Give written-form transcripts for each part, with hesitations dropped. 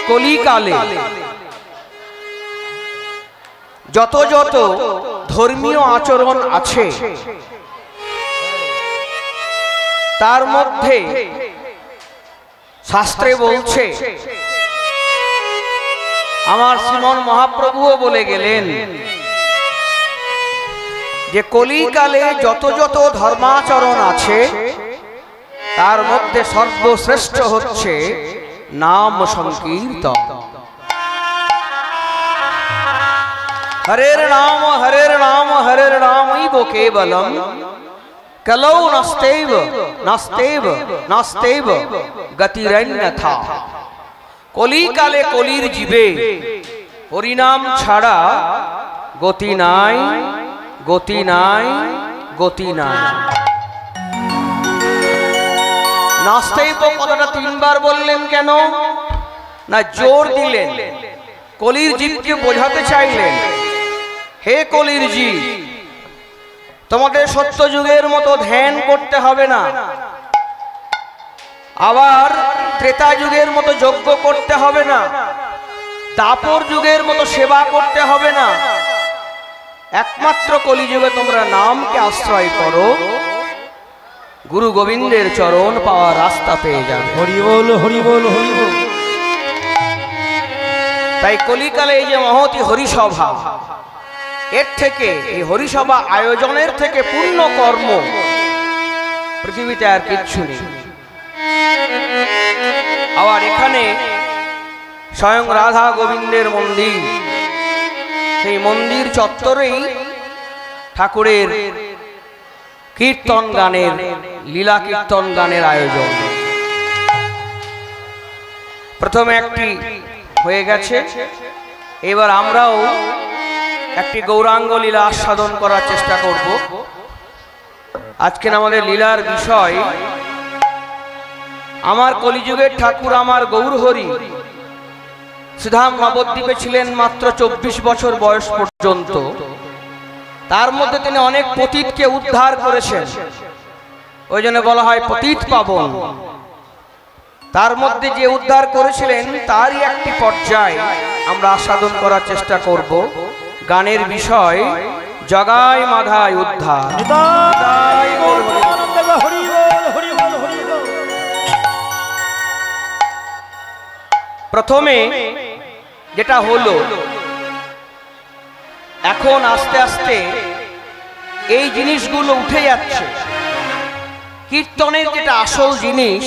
কলিকালে যত যত ধর্মীয় আচরণ আছে তার মধ্যে শাস্ত্রে বলছে, আমার শ্রীমন মহাপ্রভুও বলে গেলেন যে কলিকালে যত যত ধর্মাচরণ আছে তার মধ্যে সর্বশ্রেষ্ঠ হচ্ছে নাম সংকীর্তন। হরের নাম হরের নাম হরের নামৈব কেবলম কলৌ নাস্তেব নাস্তেব নাস্তেব গতিরন্যথা। কলিকালে কলির জীবে হরিনাম ছাড়া গতি নাই, গতি নাই, গতি নাই। নাস্তেব কথাটা তিনবার বললেন কেন না, জোর দিলেন, কলির জীবকে বোঝাতে চাইলেন, হে কলির জীব, তোমাদের সত্য যুগের মতো ধ্যান করতে হবে না, আবার ত্রেতা যুগের মতো যজ্ঞ করতে হবে না, দাপর যুগের মতো সেবা করতে হবে না। একমাত্র কলিযুগে তোমরা নামকে আশ্রয় করো, গুরু গোবিন্দের চরণ পাওয়ার রাস্তা পেয়ে যাবে। হরি বল হরি বল হরি বল। তাই কলিকালে এই যে মহতি হরিসভা, এর থেকে এই হরিসভা আয়োজনের থেকে পূর্ণ কর্ম পৃথিবীতে আর কিচ্ছু নেই। আবার এখানে স্বয়ং রাধা গোবিন্দের মন্দির, সেই মন্দির চত্বরেই ঠাকুরের কীর্তন গানের, লীলা কীর্তন গানের আয়োজন। প্রথমে একটি হয়ে গেছে, এবার আমরাও একটি গৌরাঙ্গ লীলা আস্বাদন করার চেষ্টা করব। আজকের আমাদের লীলার বিষয়, আমার কলিযুগের ঠাকুর আমার গৌরহরি শ্রীধাম নবদ্বীপে ছিলেন মাত্র 24 বছর বয়স পর্যন্ত। তার মধ্যে তিনি অনেক পতিতকে উদ্ধার করেছেন, ওই জন্য বলা হয় পতিত পাবন। তার মধ্যে যে উদ্ধার করেছিলেন তারই একটি পর্যায় আমরা আস্বাদন করার চেষ্টা করব। গানের বিষয় জগায় মাধায় উদ্ধার। প্রথমে যেটা হলো, এখন আস্তে আস্তে এই জিনিসগুলো উঠে যাচ্ছে। কীর্তনের যেটা আসল জিনিস,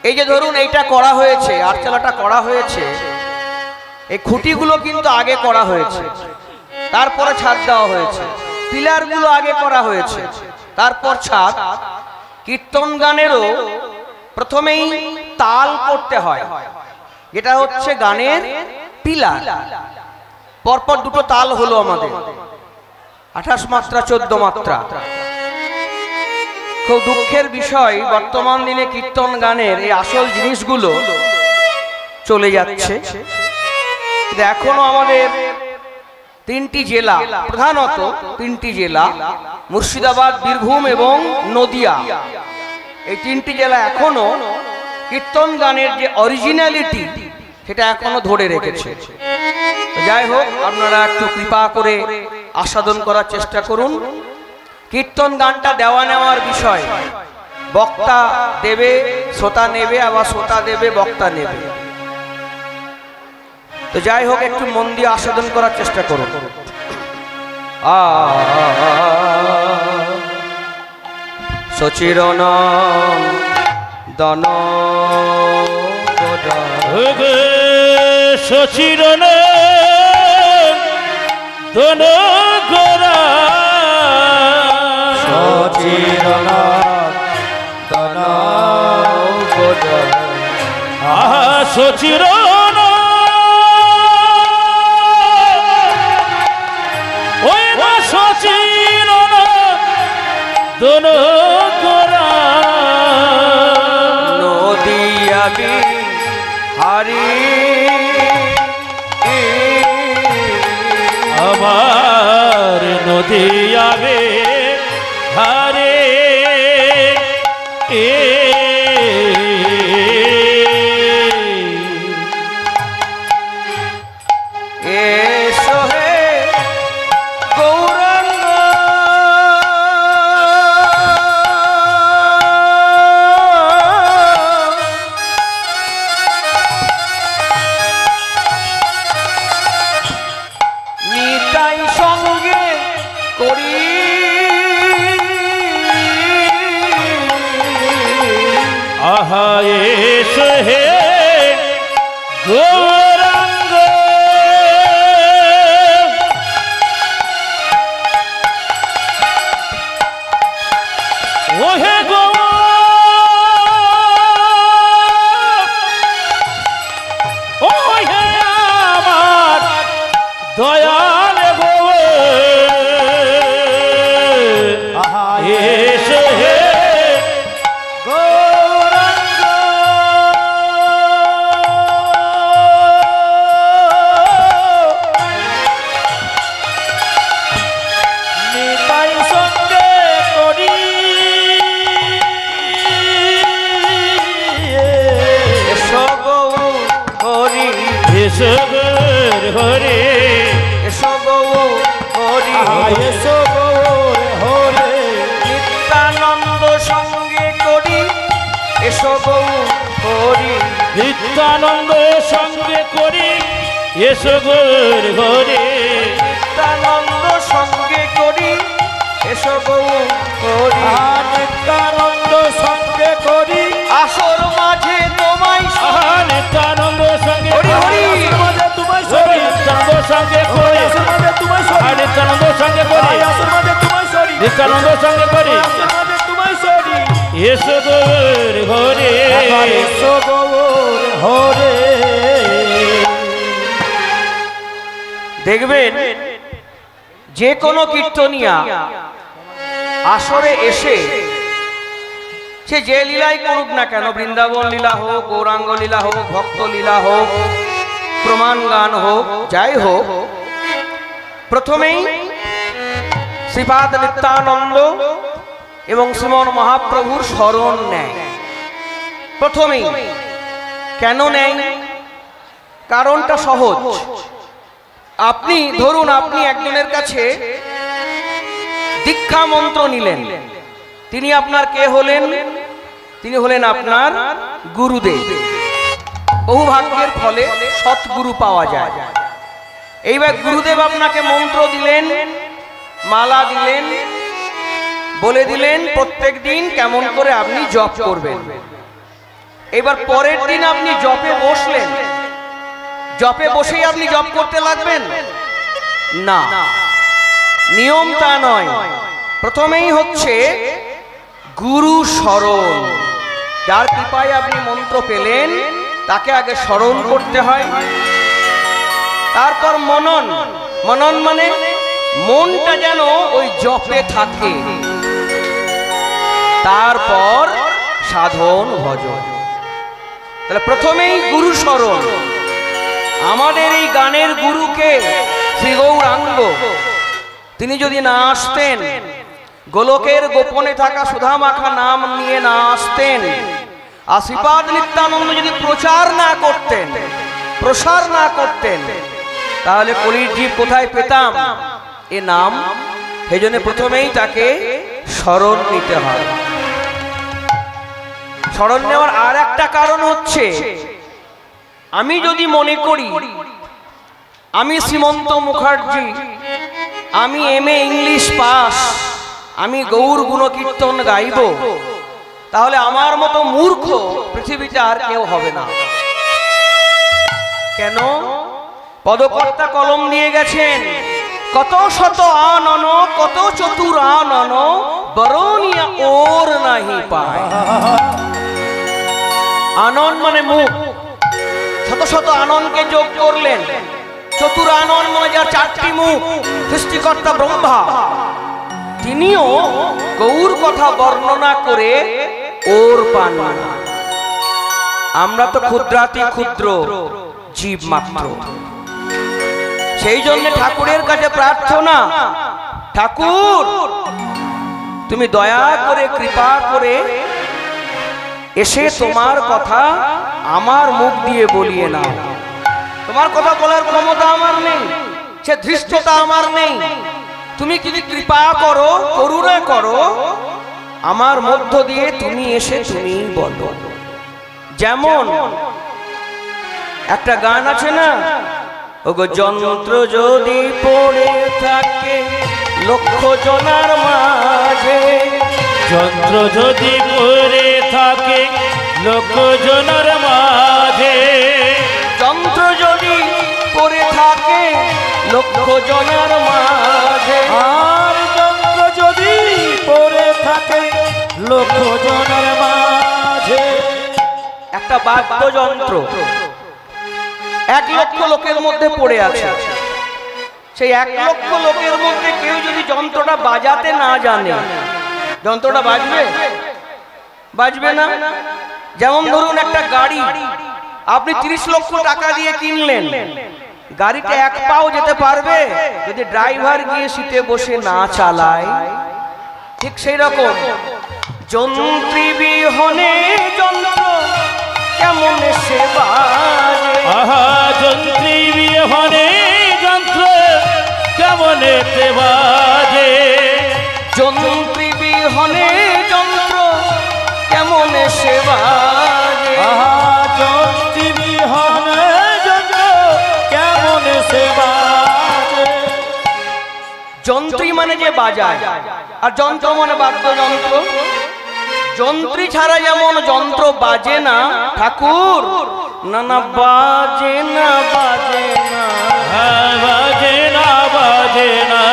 এই যে ধরুন এইটা করা হয়েছে, আটচালাটা করা হয়েছে, এই খুঁটিগুলো কিন্তু আগে করা হয়েছে, তারপরে ছাদ দেওয়া হয়েছে। পিলারগুলো আগে করা হয়েছে, তারপর ছাদ। কীর্তন গানেরও প্রথমেই তাল করতে হয়, যেটা হচ্ছে গানের পিলার। পরপর দুটো তাল হলো আমাদের, 28 মাত্রা 14 মাত্রা। খুব দুঃখের বিষয়, বর্তমান দিনে কীর্তন গানের এই আসল জিনিসগুলো চলে যাচ্ছে। এখনো আমাদের 3টি জেলা, প্রধানত 3টি জেলা, মুর্শিদাবাদ, বীরভূম এবং নদিয়া, এই 3টি জেলা এখনো কীর্তন গানের যে অরিজিনালিটি সেটা এখনো ধরে রেখেছে। যাই হোক, আপনারা একটু কৃপা করে আস্বাদন করার চেষ্টা করুন। কীর্তন গানটা দেওয়া নেওয়ার বিষয়, বক্তা দেবে, শ্রোতা নেবে, আবার শ্রোতা দেবে, বক্তা নেবে। তো যাই হোক, একটু মন দিয়ে আস্বাদন করার চেষ্টা করুন। সচিরন দন সচিরন দন গোরা, সচিরন দন গোরা, সচিরন ওই সচিরন দন গোরা, নদিয়া হারি আমার নদিয়া হারে আহা এসো হে গৌরাঙ্গ ও হে ও হে আমার দয়াল গো আহা এসো হে গৌরাঙ্গ নিতাই সঙ্গে করি এসো গৌর হরি, এসো গৌর হরে এসো গৌর হরি, এসো গৌর হরে নিত্যানন্দ সঙ্গে করি, এসো গৌর হরি, নিত্যানন্দ সঙ্গে করি এসো গৌর হরে নিত্যানন্দ সঙ্গে করি, এসো গৌর হরি। নিত্যানন্দ সঙ্গে করি আসর মাঝে তোমায় আহা নিত্যানন্দ সঙ্গে হরি হরি, মাঝে তোমায় হরি সরি নিত্যানন্দ সঙ্গে করে আসর মাঝে তোমায় সরি আহা নিত্যানন্দ সঙ্গে করে আসর মাঝে তোমায় সরি নিত্যানন্দ সঙ্গে করে আসর মাঝে তোমায় সরি এসো গৌর হরে এসো গৌর হরে দেখবেন যে কোনো কীর্তনিয়া আসরে এসে সে যে লীলাই করুক না কেন, বৃন্দাবন লীলা হোক, গৌরাঙ্গ লীলা হোক, ভক্ত লীলা হোক, প্রমাণ গান হোক, যাই হোক, প্রথমেই শ্রীপাদ নিত্যানন্দ এবং শ্রীমন মহাপ্রভুর শরণ নেয়। প্রথমেই কেন নেয়? কারণটা সহজ। আপনি ধরুন, আপনি একজনের কাছে দীক্ষা মন্ত্র নিলেন, তিনি আপনার কে হলেন? তিনি হলেন আপনার গুরুদেব। বহু ভাগ্যের ফলে সৎগুরু পাওয়া যায়। এইবার গুরুদেব আপনাকে মন্ত্র দিলেন, মালা দিলেন, বলে দিলেন প্রত্যেক দিন কেমন করে আপনি জপ করবেন। এবার পরের দিন আপনি জপে বসলেন, জপে বসেই আপনি জপ করতে লাগবেন না, নিয়ম তা নয়। প্রথমেই হচ্ছে গুরু স্মরণ। যার কৃপায় আপনি মন্ত্র পেলেন তাকে আগে স্মরণ করতে হয়, তারপর মনন। মনন মানে মনটা যেন ওই জপে থাকে, তারপর সাধন ভজন। তাহলে প্রথমেই গুরু স্মরণ। আমাদের এই গানের গুরুকে শ্রী গৌরাঙ্গ, তিনি যদি না আসতেন, গোলকের গোপনে থাকা সুধামাখা নাম নিয়ে না আসতেন, আর শ্রীপাদ নিত্যানন্দ যদি প্রচার না করতেন, প্রসার না করতেন, তাহলে কলির জীব কোথায় পেতাম এ নাম? সেজন্য প্রথমেই তাকে স্মরণ নিতে হয়। স্মরণ নেওয়ার আর একটা কারণ হচ্ছে, আমি যদি মনে করি আমি শ্রীমন্ত মুখার্জি, আমি MA ইংলিশ পাস, আমি গৌর গুণকীর্তন গাইব, তাহলে আমার মতো মূর্খ পৃথিবীতে আর কেউ হবে না। কেন? পদকর্তা কলম দিয়ে গেছেন, কত শত আনন, কত চতুর আনন, বরণিয়া ওর নাহি পায়। আনন মানে মুখ, শত শত আননকে যোগ করলেন। চতুর আনন মানে যার চারটি মুখ, সৃষ্টিকর্তা ব্রহ্মা, তিনিও গৌর কথা বর্ণনা করে ওর পান না। আমরা তো ক্ষুদ্রাতি ক্ষুদ্র জীব মাত্র। সেই জন্য ঠাকুরের কাছে প্রার্থনা, ঠাকুর তুমি দয়া করে কৃপা করে এসে তোমার কথা আমার মুখ দিয়ে বলিয়ে নাও। তোমার কথা বলার ক্ষমতা আমার নেই, সে ধৃষ্টতা আমার নেই। তুমি যদি কৃপা করো, করুণা করো, আমার মধ্য দিয়ে তুমি এসে তুমি বলো। যেমন একটা গান আছে না, ওগো যন্ত্র যদি পড়ে থাকে লক্ষ জনার মাঝে, যন্ত্র যদি পড়ে থাকে লক্ষ জনের মাঝে যন্ত্র যদি করে থাকে লক্ষ জনের মাঝে, আর যন্ত্র যদি পড়ে থাকে লক্ষ জনের মাঝে। একটা বাদ্যযন্ত্র 1 লক্ষ লোকের মধ্যে পড়ে আছে, সেই 1 লক্ষ লোকের মধ্যে কেউ যদি যন্ত্রটা বাজাতে না জানে, যন্ত্রটা বাজবে? বাজবে না। যেমন ধরুন একটা গাড়ি আপনি 30 লক্ষ টাকা দিয়ে কিনলেন, গাড়িটা 1 পাও যেতে পারবে যদি ড্রাইভার গিয়ে সিটে বসে না চালায়। ঠিক সেই রকম যন্ত্রী বিহনে যন্ত্র কেমন সে বাজে। আহা যন্ত্রী বিহনে যন্ত্র কেমন বাজে, যন্ত্রী বিহনে যন্ত্র কেমন সে বাজে। আহা যন্ত্রী বিহনে যন্ত্র কেমন সে বাজে। যন্ত্রী মানে যে বাজায়, আর যন্ত্র মানে বাদ্যযন্ত্র। যন্ত্রী ছাড়া যেমন যন্ত্র বাজে না, ঠাকুর না না বাজে না বাজে না বাজে না বাজে না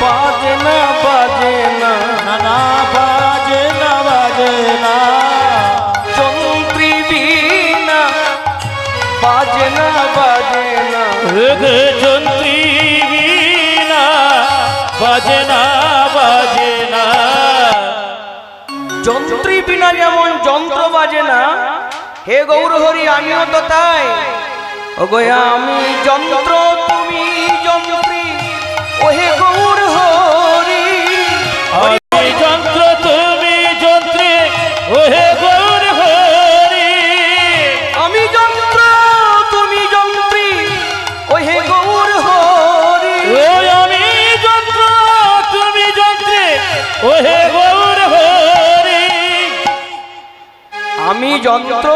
বাজে না বাজে না না না বাজে না বাজে না। যন্ত্রী বিনা বাজে না বাজে না। যন্ত্রী বিনা বাজে না বাজে না। যন্ত্রী বিনা যেমন যন্ত্র বাজে না, হে গৌর হরি আমিও তো তাই। ওগো আমি যন্ত্র তুমি যন্ত্রী, ও হে গৌর হরি। আমি যন্ত্র তুমি যন্ত্রী, ও হে গৌর হরি। আমি যন্ত্র তুমি যন্ত্রী, ও হে গৌর হরি। ও আমি যন্ত্র তুমি যন্ত্রী, ও হে গৌর হরি। আমি যন্ত্র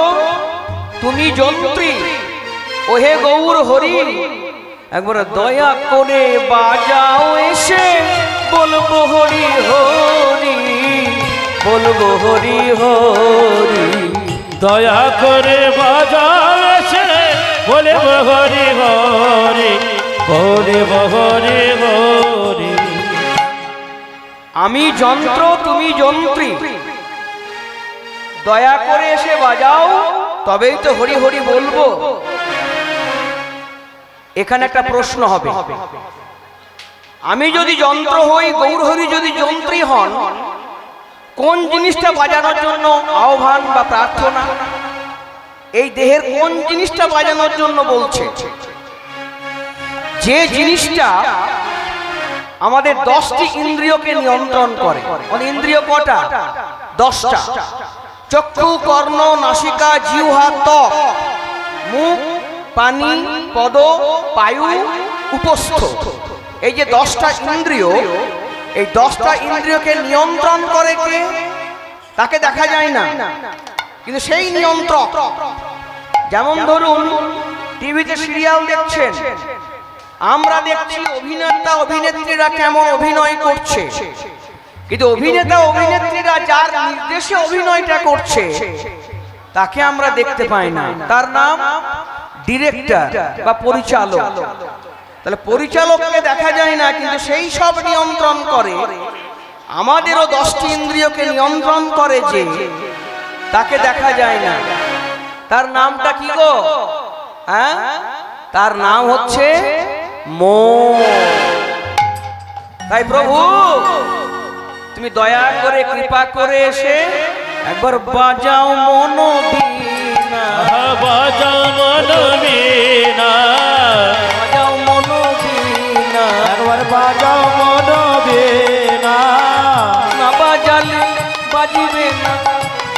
তুমি যন্ত্রী, ও হে গৌর হরি। একবার দয়া করে বাজাও এসে, বলবো হরি হরি, বলবো হরি হরি। দয়া করে বাজাও এসে বলে হরি হরি, বলে হরি হরি। আমি যন্ত্র তুমি যন্ত্রী, দয়া করে এসে বাজাও, তবেই তো হরি হরি বলবো। এখানে একটা প্রশ্ন হবে, আমি যদি যন্ত্র হই, গৌর হরি যদি যন্ত্রী হন, কোন জিনিসটা বাজানোর জন্য আহ্বান বা প্রার্থনা? এই দেহের কোন জিনিসটা বাজানোর জন্য বলছে? যে জিনিসটা আমাদের 10টি ইন্দ্রিয়কে নিয়ন্ত্রণ করে। ইন্দ্রিয় কটা? 10টা। চক্ষু, কর্ণ, নাসিকা, জিহ্বা, ত্বক, মুখ, পানি, পদ, পায়ু, উপস্থ। এই যে 10টা ইন্দ্রিয়, এই 10টা ইন্দ্রিয়কে নিয়ন্ত্রণ করে কে? তাকে দেখা যায় না, কিন্তু সেই নিয়ন্ত্রক। যেমন ধরুন টিভিতে সিরিয়াল দেখছেন, আমরা দেখছি অভিনেতা অভিনেত্রীরা কেমন অভিনয় করছে, কিন্তু অভিনেতা অভিনেত্রীরা যার নির্দেশে অভিনয়টা করছে তাকে আমরা দেখতে পাই না। তার নাম ডিরেক্টর বা পরিচালক। তাহলে পরিচালককে দেখা যায় না, কিন্তু সেই সব নিয়ন্ত্রণ করে। আমাদেরও 10টি ইন্দ্রিয়কে নিয়ন্ত্রণ করে যে, তাকে দেখা যায় না। তার নামটা কি গো? হ্যাঁ, তার নাম হচ্ছে মন। তাই প্রভু তুমি দয়া করে কৃপা করে এসে একবার বাজাও মন বীণা, বাজাও মন বীণা, বাজাও মন বীণা। একবার বাজাও মন বীণা। না বাজালে বাজিবে না,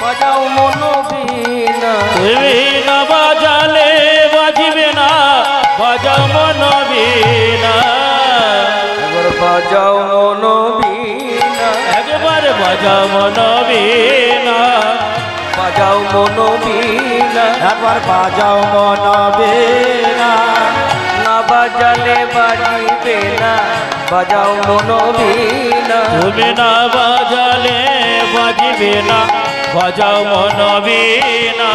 বাজাও মন বীণা। তুমি না বাজালে বাজিবে না, বাজাও মন বীণা। একবার বাজাও মন বীণা, একবার বাজাও মন বীণা, বাজাও মন বীণা। একবার বাজাও মন বীণা। না বাজালে বাজিবে না, বাজাও মন বীণা। তুমি না বাজালে বাজিবে না, বাজাও মনোবীণা,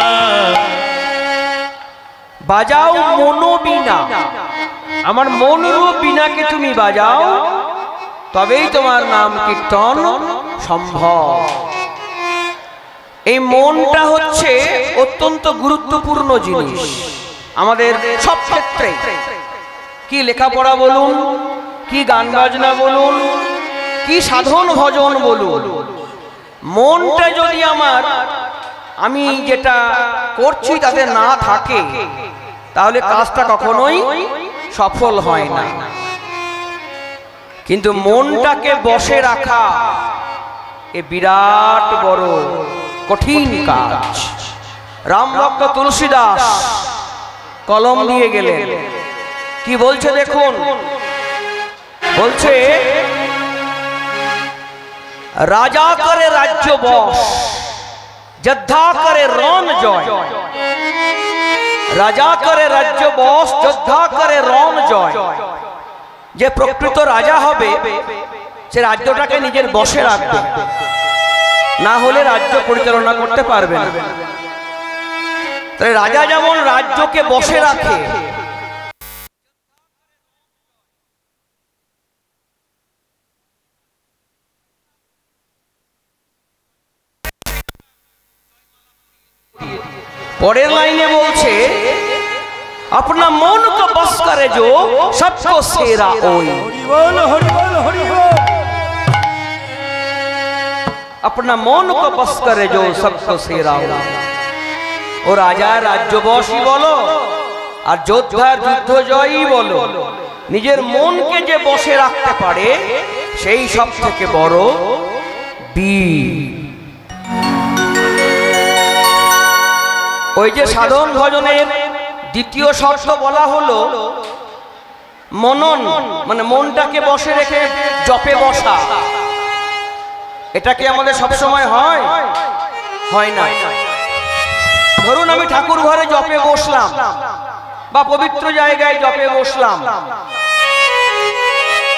বাজাও মনোবীণা, আমার মনরূপ বীণাকে তুমি বাজাও, তবেই তোমার নাম কীর্তন সম্ভব। এই মনটা হচ্ছে অত্যন্ত গুরুত্বপূর্ণ জিনিস আমাদের সব ক্ষেত্রে। কি লেখাপড়া বলুন, কি গান বাজনা বলুন, কি সাধন ভজন বলুন, মনটা যদি আমি যেটা করছি তাতে না থাকে, তাহলে কাজটা কখনোই সফল হয় না। কিন্তু মনটাকে বসে রাখা এ বিরাট বড় কঠিন কাজ। রামভক্ত তুলসীদাস কলম দিয়ে গেলেন, কি বলছে দেখুন, বলছে রাজা করে রাজ্য বশ, যোদ্ধা করে রণ জয়। রাজা করে রাজ্য বশ, যোদ্ধা করে রণ জয়। যে প্রকৃত রাজা হবে সে রাজ্যটাকে নিজের বশে রাখবে, না হলে রাজ্য পরিচালনা করতে পারবে না। তাই রাজা যেমন রাজ্যকে বশে রাখে, পরের লাইনে বলছে अपना मन को बस करे जो सबको सेरा ओई। अपना मन को बस करे जो सबको सेरा ओई। ও রাজা রাজ্যবশী বলো আর যোদ্ধা যুদ্ধ জয়ী বলো, নিজের মনকে যে বসে রাখতে পারে সেই সব থেকে বড় বীর। ওই যে সাধন ভজনের দ্বিতীয় শর্ত বলা হলো মনন, মানে মনটাকে বসে রেখে জপে বসা। এটা কি আমাদের সব সময় হয়? হয় না। ধরুন আমি ঠাকুর ঘরে জপে বসলাম বা পবিত্র জায়গায় জপে বসলাম,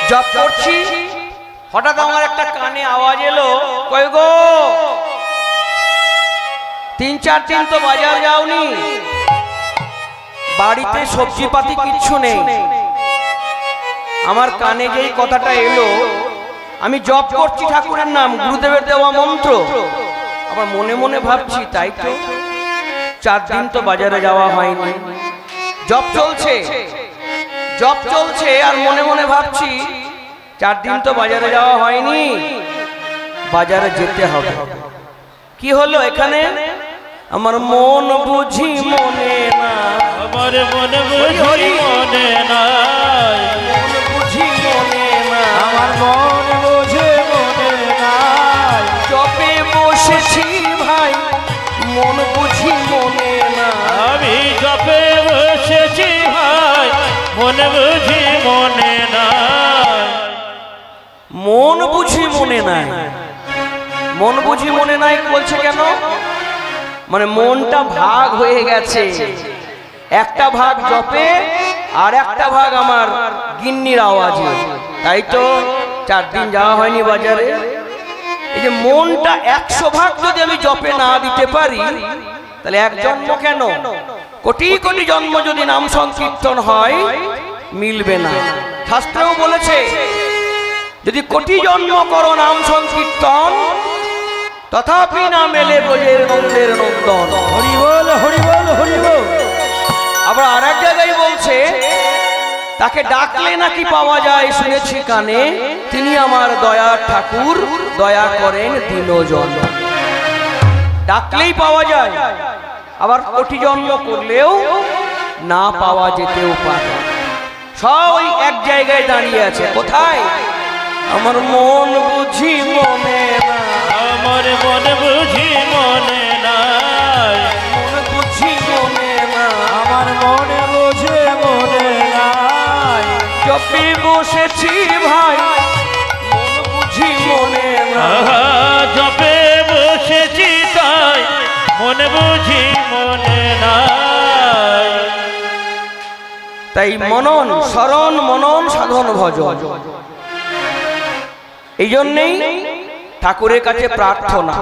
জপ করছি, হঠাৎ আমার একটা কানে আওয়াজ এলো, কই গো ৩-৪ দিন তো বাজার যাওনি, বাড়িতে সবজি পাতি কিচ্ছু নেই। আমার কানে যেই কথাটা এলো, আমি জপ করছি ঠাকুরের নাম, গুরুদেবের দেওয়া মন্ত্র, আবার মনে মনে ভাবছি তাই তো 4 দিন তো বাজারে যাওয়া হয়নি। জপ চলছে আর মনে মনে ভাবছি 4 দিন তো বাজারে যাওয়া হয়নি, বাজারে যেতে হবে। কি হলো এখানে? আমার মন বুঝি মনে না, আমার মন বুঝি মনে না, মন বুঝি মনে না, আমার মন বুঝে মনে নাই। জপে বসেছি ভাই মন বুঝি মনে না। আমি জপে বসেছি ভাই মন বুঝি মনে না। মন বুঝি মনে নাই, মন বুঝি মনে নাই বলছে কেন? মানে মনটা ভাগ হয়ে গেছে, একটা ভাগ জপে আর একটা ভাগ আমার গিন্নির আওয়াজে, তাই তো 4 দিন যাওয়া হয়নি বাজারে। এই যে মনটা 100 ভাগ যদি আমি জপে না দিতে পারি, তাহলে এক জন্ম কেন, কোটি কোটি জন্ম যদি নাম সংকীর্তন হয় মিলবে না। শাস্ত্রেও বলেছে যদি কোটি জন্ম করো নাম সংকীর্তন, তথাপি না মেলে ব্রজের নন্দের নন্দন। হরি বল হরি বল হরি বল। আবার আর এক জায়গায় বলছে তাকে ডাকলে নাকি পাওয়া যায় শুনেছি কানে, তিনি আমার দয়ার ঠাকুর, দয়া করেন দীনজন। ডাকলেই পাওয়া যায়, আবার কোটি জন্ম করলেও না পাওয়া যেতেও পারে। সব এক জায়গায় দাঁড়িয়ে আছে, কোথায়? আমার মন বুঝি মনে না, আমার মন বুঝি মনে নাই, মন বুঝি মনে না, আমার মন বুঝে মনে নাই। জপে বসেছি ভাই মন বুঝি মনে না। জপে বসেছি তাই মন বুঝি মনে নাই। তাই মনন, শরণ মনন সাধন ভজন, এই জন্যেই ঠাকুরের কাছে প্রার্থনা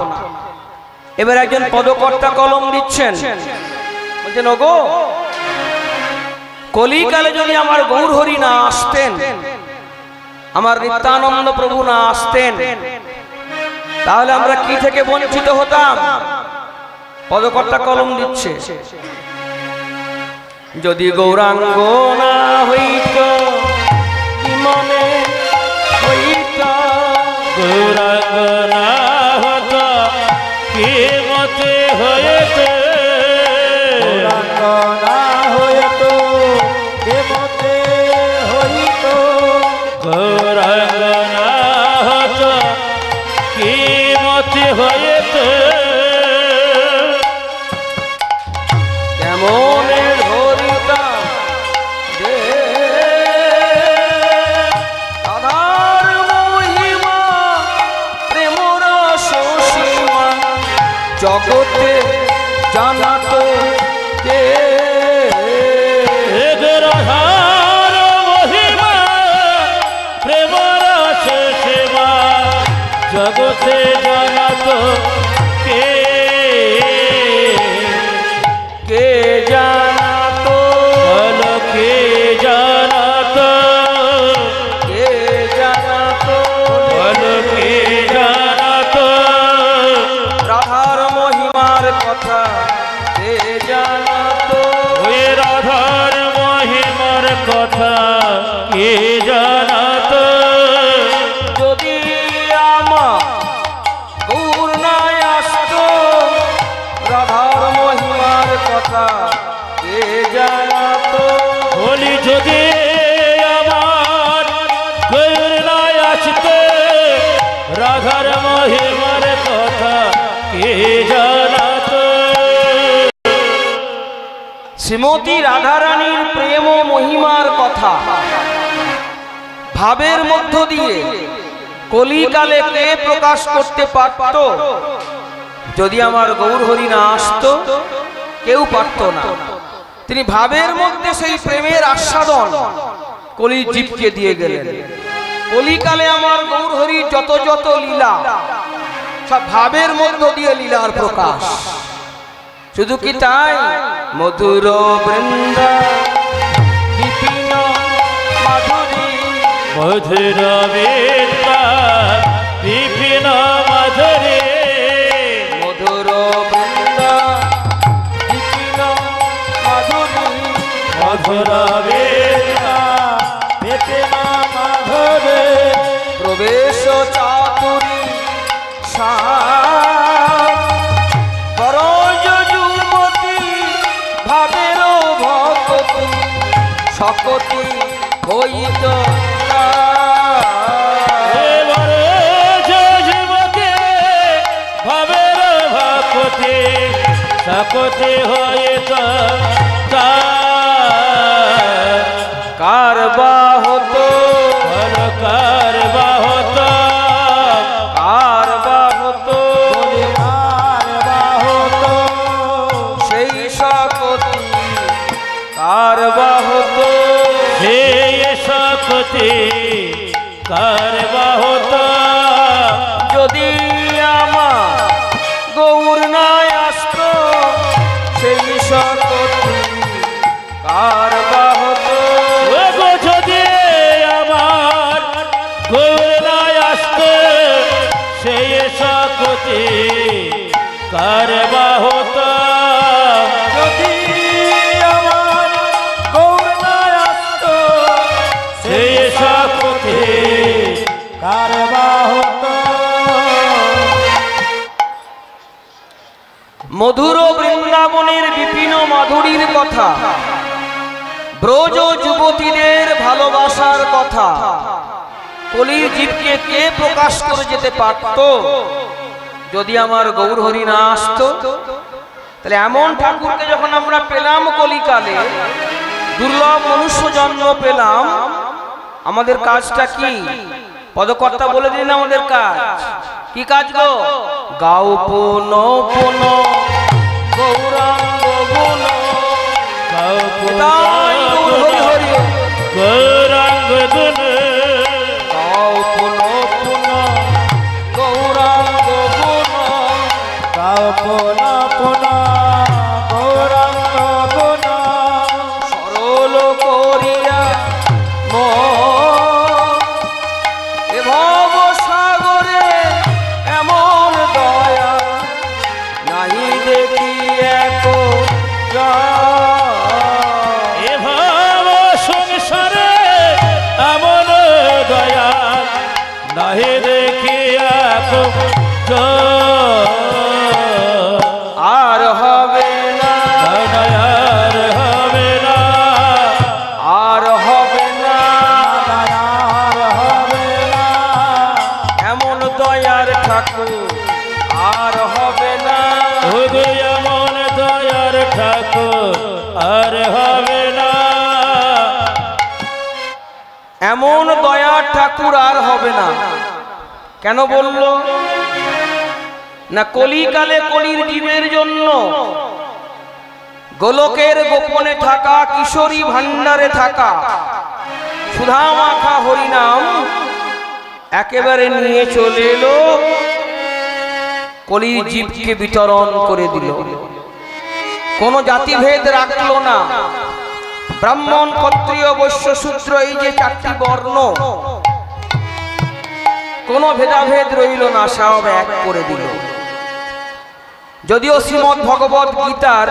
এবার একজন পদকর্তা কলম দিচ্ছেন, বলছেন ওগো, কলিকালে যদি আমার গৌর হরি না আসতেন, আমার নিত্যানন্দ প্রভু না আসতেন, তাহলে আমরা কি থেকে বঞ্চিত হতাম? পদকর্তা কলম দিচ্ছে, যদি গৌরাঙ্গ না হইত কি মনে হইত, গৌরাঙ্গ না হতো কি মতে হয়েছে, গৌরাঙ্গ না হইত কে মতে হইত, গৌরাঙ্গ না হতো কি মতে হয়েছে, কেমন ধরিতাম যে রাধার মহিমা প্রেম রস সীমা জগতে জানাত কে, রাধার মহিমা প্রেম রস সীমা জগতে জানাত কে, কে জানাত, বলো কে জানাত, কে জানাত, বলো কে জানাত, রাধার মহিমার কথা কে জানাত, ওই রাধার মহিমার কথা কে জানাত, যদি আমার গৌর নাই আসতো, রাধার মহিমার কথা কে জানাতো, বলি যদি আমার গৌর নাই আসতে, রাধার মহিমার কথা কে জানাত, শ্রীমতী রাধারানীর প্রেম ও মহিমার কথা ভাবের মধ্য দিয়ে কলিকালে কে প্রকাশ করতে পারত? যদি আমার গৌর হরি না আসতো, কেউ পারত না। তিনি ভাবের মধ্যে সেই প্রেমের আস্বাদন কলির জীবকে দিয়ে গেলেন। কলিকালে আমার গৌর হরি যত যত লীলা, সব ভাবের মধ্য দিয়ে লীলার প্রকাশ। শুধু কি তাই, মধুর বৃন্দা বিপিন মাধুরী, মধুর বৃন্দা বিপিন মাধুরী, মধুর বৃন্দা বিপিন মাধুরী, মধুর বৃন্দা বিপিন মাধুরী, প্রবেশ চাতুরী করজ যুবতী, ভাবের ভকতি সকতি হইত ভাবের ভকতি সকতি হইত, কার বা হতো, কার বা হত, কার বা হতো, কার বাহত, সেই সকতি কার বা হতো, সেই সকতি কার বা হত, যদি আমার গৌর নাই আসতো, সেই সকতি কার বা হতো, ওগো যদি আমার গৌর নাই আসতে, সেই সকতি কার বা হত, যদি আমার গৌর না আসতো, সেই সকতি কার বাহত, মধুর বৃন্দাবনের বিপিন মাধুরীর কথা, ব্রজ যুবতীদের ভালোবাসার কথা কলির জীবকে কে প্রকাশ করে যেতে পারত? যদি আমার গৌর হরি না আসতো, তাহলে এমন ঠাকুরকে যখন আমরা পেলাম কলিকালে, দুর্লভ মনুষ্য জন্ম পেলাম, আমাদের কাজটা কি? পদকর্তা বলে দিন আমাদের কাজ কি কাজ গো? গাও পুন পুন গৌরাঙ্গ গুণ, তাই গৌর হরি হরি, গৌরাঙ্গ গুণ, গাও পুন পুন গৌরাঙ্গ গুণ, গাও আর হবে না, আর হবে না, আর হবে না, আর হবে না, এমন দয়ার ঠাকুর আর হবে না, ওগো এমন দয়ার ঠাকুর আর হবে না, এমন দয়ার ঠাকুর আর হবে না। কেন বলল না? কলিকালে কলির জীবের জন্য গোলকের গোপনে থাকা, কিশোরী ভান্ডারে থাকা সুধা মাখা হরিনাম একেবারে নিয়ে চলে এলো, কলির জীবকে বিতরণ করে দিল। কোন জাতিভেদ রাখলো না। ব্রাহ্মণ, ক্ষত্রিয়, বৈশ্য, শূদ্র, এই যে চারটি বর্ণ, কোনো ভেদাভেদ রইল না, সব এক করে দিল। যদিও শ্রীমদ্ ভগবত গীতার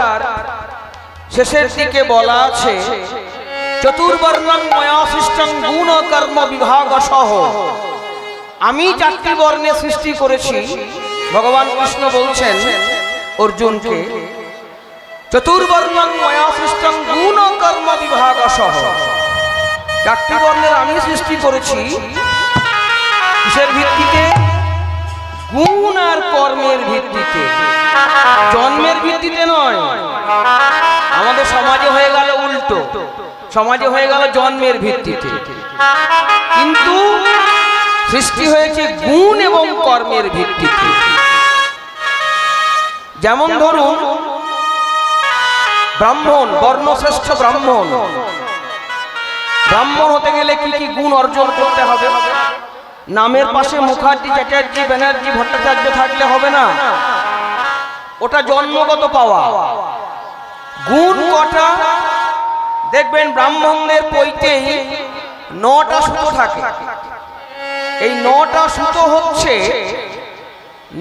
শেষের দিকে বলা আছে, চতুর্বর্ণং ময়া সৃষ্টং গুণ কর্ম বিভাগ সহ, আমি চারটি বর্ণে সৃষ্টি করেছি। ভগবান কৃষ্ণ বলছেন অর্জুনকে, চতুর্বর্ণং ময়া সৃষ্টং গুণ কর্ম বিভাগ সহ, চারটি বর্ণের আমি সৃষ্টি করেছি। কিসের ভিত্তিতে? গুণ আর কর্মের ভিত্তিতে, জন্মের ভিত্তিতে নয়। আমাদের সমাজে হয়ে গেল উল্টো, সমাজে হয়ে গেল জন্মের ভিত্তিতে, কিন্তু সৃষ্টি হয়েছে গুণ এবং কর্মের ভিত্তিতে। যেমন ধরুন, ব্রাহ্মণ, বর্ণশ্রেষ্ঠ ব্রাহ্মণ, ব্রাহ্মণ হতে গেলে কি কি গুণ অর্জন করতে হবে? নামের পাশে মুখার্জি, চ্যাটার্জি, ব্যানার্জি, ভট্টাচার্য থাকলে হবে না, ওটা জন্মগত পাওয়া। গুণ কটা? দেখবেন ব্রাহ্মণদের পৈতেই 9টা সুতো থাকে। এই 9টা সুতো হচ্ছে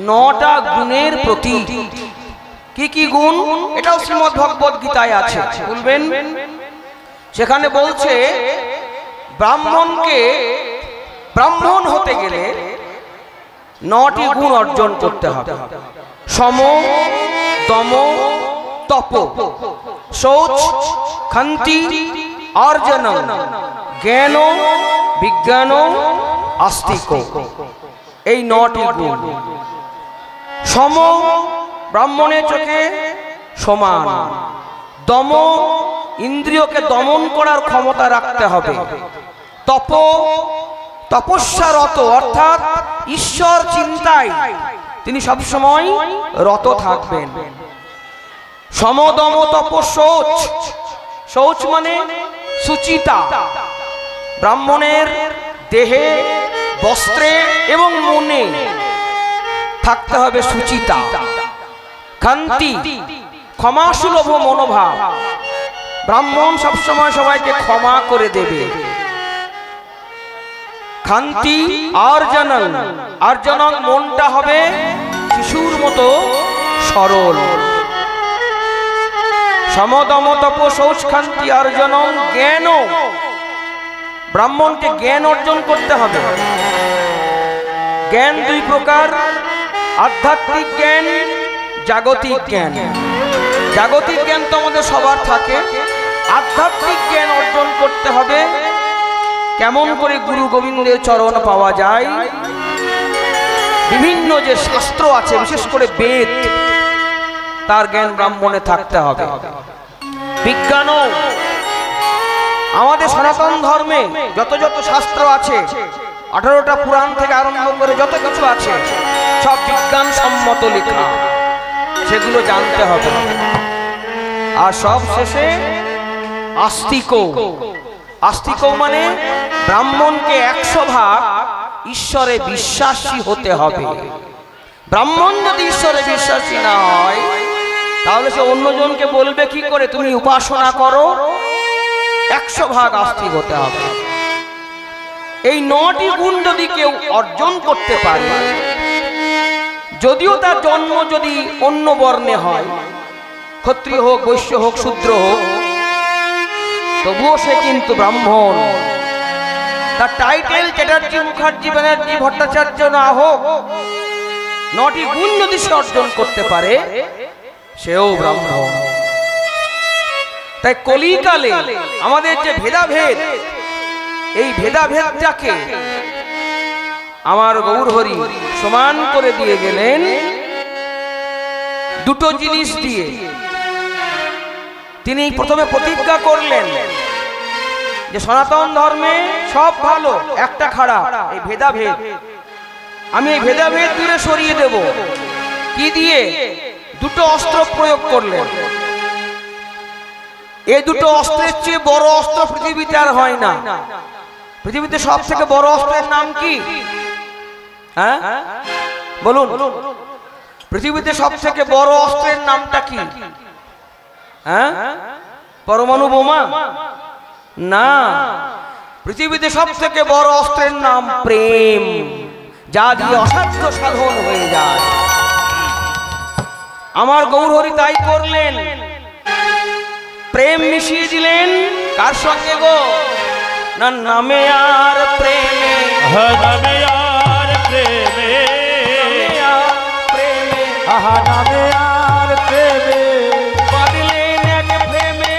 9টা গুণের প্রতীক। কি কি গুণ? এটাও শ্রীমদ্ ভগবত গীতায় আছে, বলবেন। সেখানে বলছে ব্রাহ্মণকে, ব্রাহ্মণ হতে গেলে 9টি গুণ অর্জন করতে হবে। সম, দম, তপ, শৌচ, ক্ষান্তি, অর্জন, জ্ঞান, বিজ্ঞান, আস্তিক, এই 9টি গুণ। সম, ব্রাহ্মণের চোখে সমান। দম, ইন্দ্রিয়কে দমন করার ক্ষমতা রাখতে হবে। তপ, তপস্যারত, অর্থাৎ ঈশ্বর চিন্তায় তিনি সবসময় রত থাকবেন। সমদম তপ শৌচ, শৌচ মানে সুচিতা। ব্রাহ্মণের দেহে, বস্ত্রে এবং মনে থাকতে হবে সুচিতা। ক্ষান্তি, ক্ষমাসুলভ মনোভাব, ব্রাহ্মণ সবসময় সবাইকে ক্ষমা করে দেবে। ক্ষান্তি, অর্জনং, অর্জনং মনটা হবে শিশুর মতো সরল। সমদম তপ শৌচ ক্ষান্তি অর্জনং জ্ঞান, ব্রাহ্মণকে জ্ঞান অর্জন করতে হবে। জ্ঞান দুই প্রকার, আধ্যাত্মিক জ্ঞান, জাগতিক জ্ঞান। জাগতিক জ্ঞান তো আমাদের সবার থাকে, আধ্যাত্মিক জ্ঞান অর্জন করতে হবে। কেমন করে? গুরু গোবিন্দের চরণ পাওয়া যায়। বিভিন্ন যে শাস্ত্র আছে, বিশেষ করে বেদ, তার জ্ঞান ব্রাহ্মণে থাকতে হবে। বিজ্ঞানও, আমাদের সনাতন ধর্মে যত যত শাস্ত্র আছে, 18টা পুরাণ থেকে আরম্ভ করে যত কিছু আছে, সব বিজ্ঞান সম্মত লেখা, সেগুলো জানতে হবে। আর সব শেষে আস্তিকও। আস্তিকও মানে ব্রাহ্মণকে 100 ভাগ ঈশ্বরে বিশ্বাসী হতে হবে। ব্রাহ্মণ যদি ঈশ্বরে বিশ্বাসী না হয়, তাহলে সে অন্যজনকে বলবে কি করে তুমি উপাসনা করো? 100 ভাগ আস্তিক হতে হবে। এই 9টি গুণ যদি কেউ অর্জন করতে পারে, যদিও তার জন্ম যদি অন্য বর্ণে হয়, ক্ষত্রিয় হোক, বৈশ্য হোক, শূদ্র হোক, তবুও সে কিন্তু ব্রাহ্মণ। তার টাইটেল চ্যাটার্জি, মুখার্জি, ব্যানার্জি, ভট্টাচার্য না হোক, 9টি গুণ যদি সে অর্জন করতে পারে সেও ব্রাহ্মণ। তাই কলিকালে আমাদের যে ভেদাভেদ, এই ভেদাভেদটাকে আমার গৌরহরি সমান করে দিয়ে গেলেন দুটো জিনিস দিয়ে। তিনি প্রথমে প্রতিজ্ঞা করলেন যে সনাতন ধর্মে সব ভালো, একটা খারাপ, এই ভেদাভেদ আমি এই ভেদাভেদ দূরে সরিয়ে দেব। কি দিয়ে? দুটো অস্ত্র প্রয়োগ করলেন। এই দুটো অস্ত্রের চেয়ে বড় অস্ত্র পৃথিবীতে আর হয় না। পৃথিবীতে সব থেকে বড় অস্ত্রের নাম কি? হ্যাঁ বলুন, পৃথিবীতে সব থেকে বড় অস্ত্রের নামটা কি? হ্যাঁ, পরমাণু বোমা না, পৃথিবীতে সব থেকে বড় অস্ত্রের নাম প্রেম, যা দিয়ে অসাধ্য সাধন হয়ে যায়। আমার গৌরহরি তাই করলেন, প্রেম মিশিয়ে দিলেন। কার সঙ্গে গো? না নামে আর প্রেমে, নামে আর প্রেমে, আহা নামে আর প্রেমে, বাঁধলেন এক প্রেমে,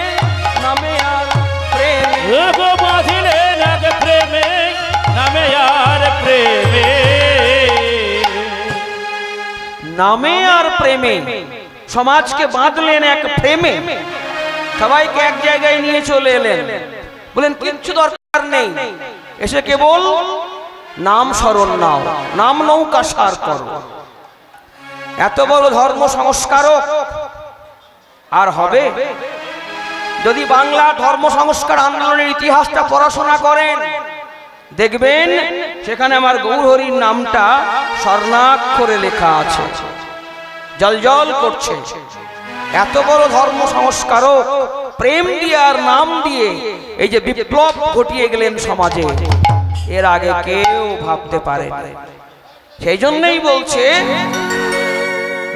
নামে আর প্রেমে, গো বাঁধিলেন এক প্রেমে, নামে আর প্রেমে, নামে আর প্রেমে সমাজকে বাঁধলেন এক প্রেমে। সবাইকে এক জায়গায় নিয়ে চলে এলেন, বলেন কিচ্ছু দরকার নেই, এসে কেবল নাম স্মরণ নাও, নাম নৌকা সার করো। এত বড় ধর্ম সংস্কারক আর হবে? যদি বাংলা ধর্ম সংস্কার আন্দোলনের ইতিহাসটা পড়াশোনা করেন, দেখবেন সেখানে আমার গৌরহরির নামটা স্বর্ণাক্ষরে লেখা আছে, জলজল করছে। এত বড় ধর্ম সংস্কারক প্রেম দিয়ে আর নাম দিয়ে এই যে বিপ্লব ঘটিয়ে গেলেন সমাজে, এর আগে কেউ ভাবতে পারে। সেই জন্যই বলছে,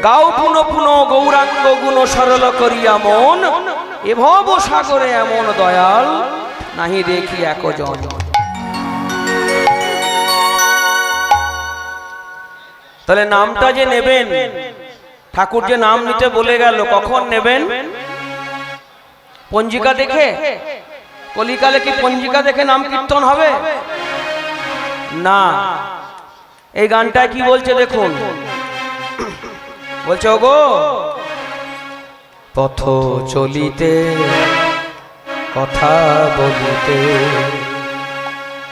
গাও পুনঃ পুনঃ গৌরাঙ্গ গুণ সরল করিয়া মন, এ ভব সাগরে এমন দয়াল নাহি দেখি একজন। তাহলে নামটা যে নেবেন, ঠাকুর যে নাম নিতে বলে গেল, কখন নেবেন? পঞ্জিকা দেখে? কলিকালে কি পঞ্জিকা দেখে নাম কীর্তন হবে? না। এই গানটায় কি বলছে দেখুন, বলছে ওগো পথ চলিতে কথা বলিতে,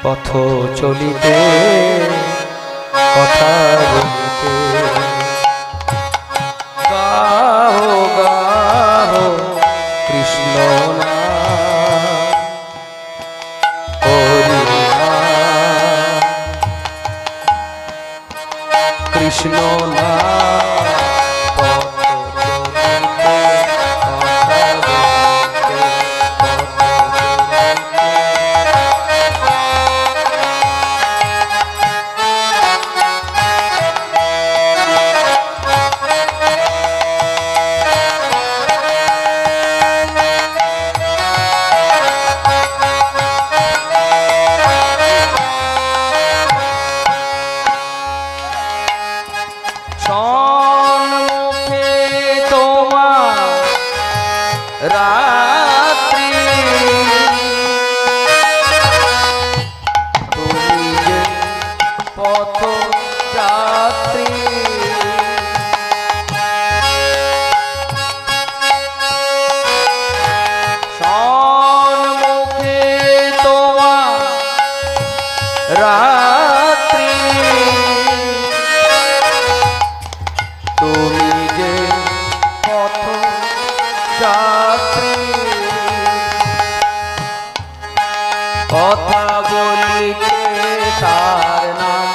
পথ চলিতে কথা বলিতে, গাহো গাহো কৃষ্ণ নাম, হরি নাম, কৃষ্ণ নাম, রাত্রি তুমি যে পথ যাত্রী, সম্মুখে তোমার রাত্রি, তুমি যে পথ যাত্রী, কথা বলিতে তার নাম,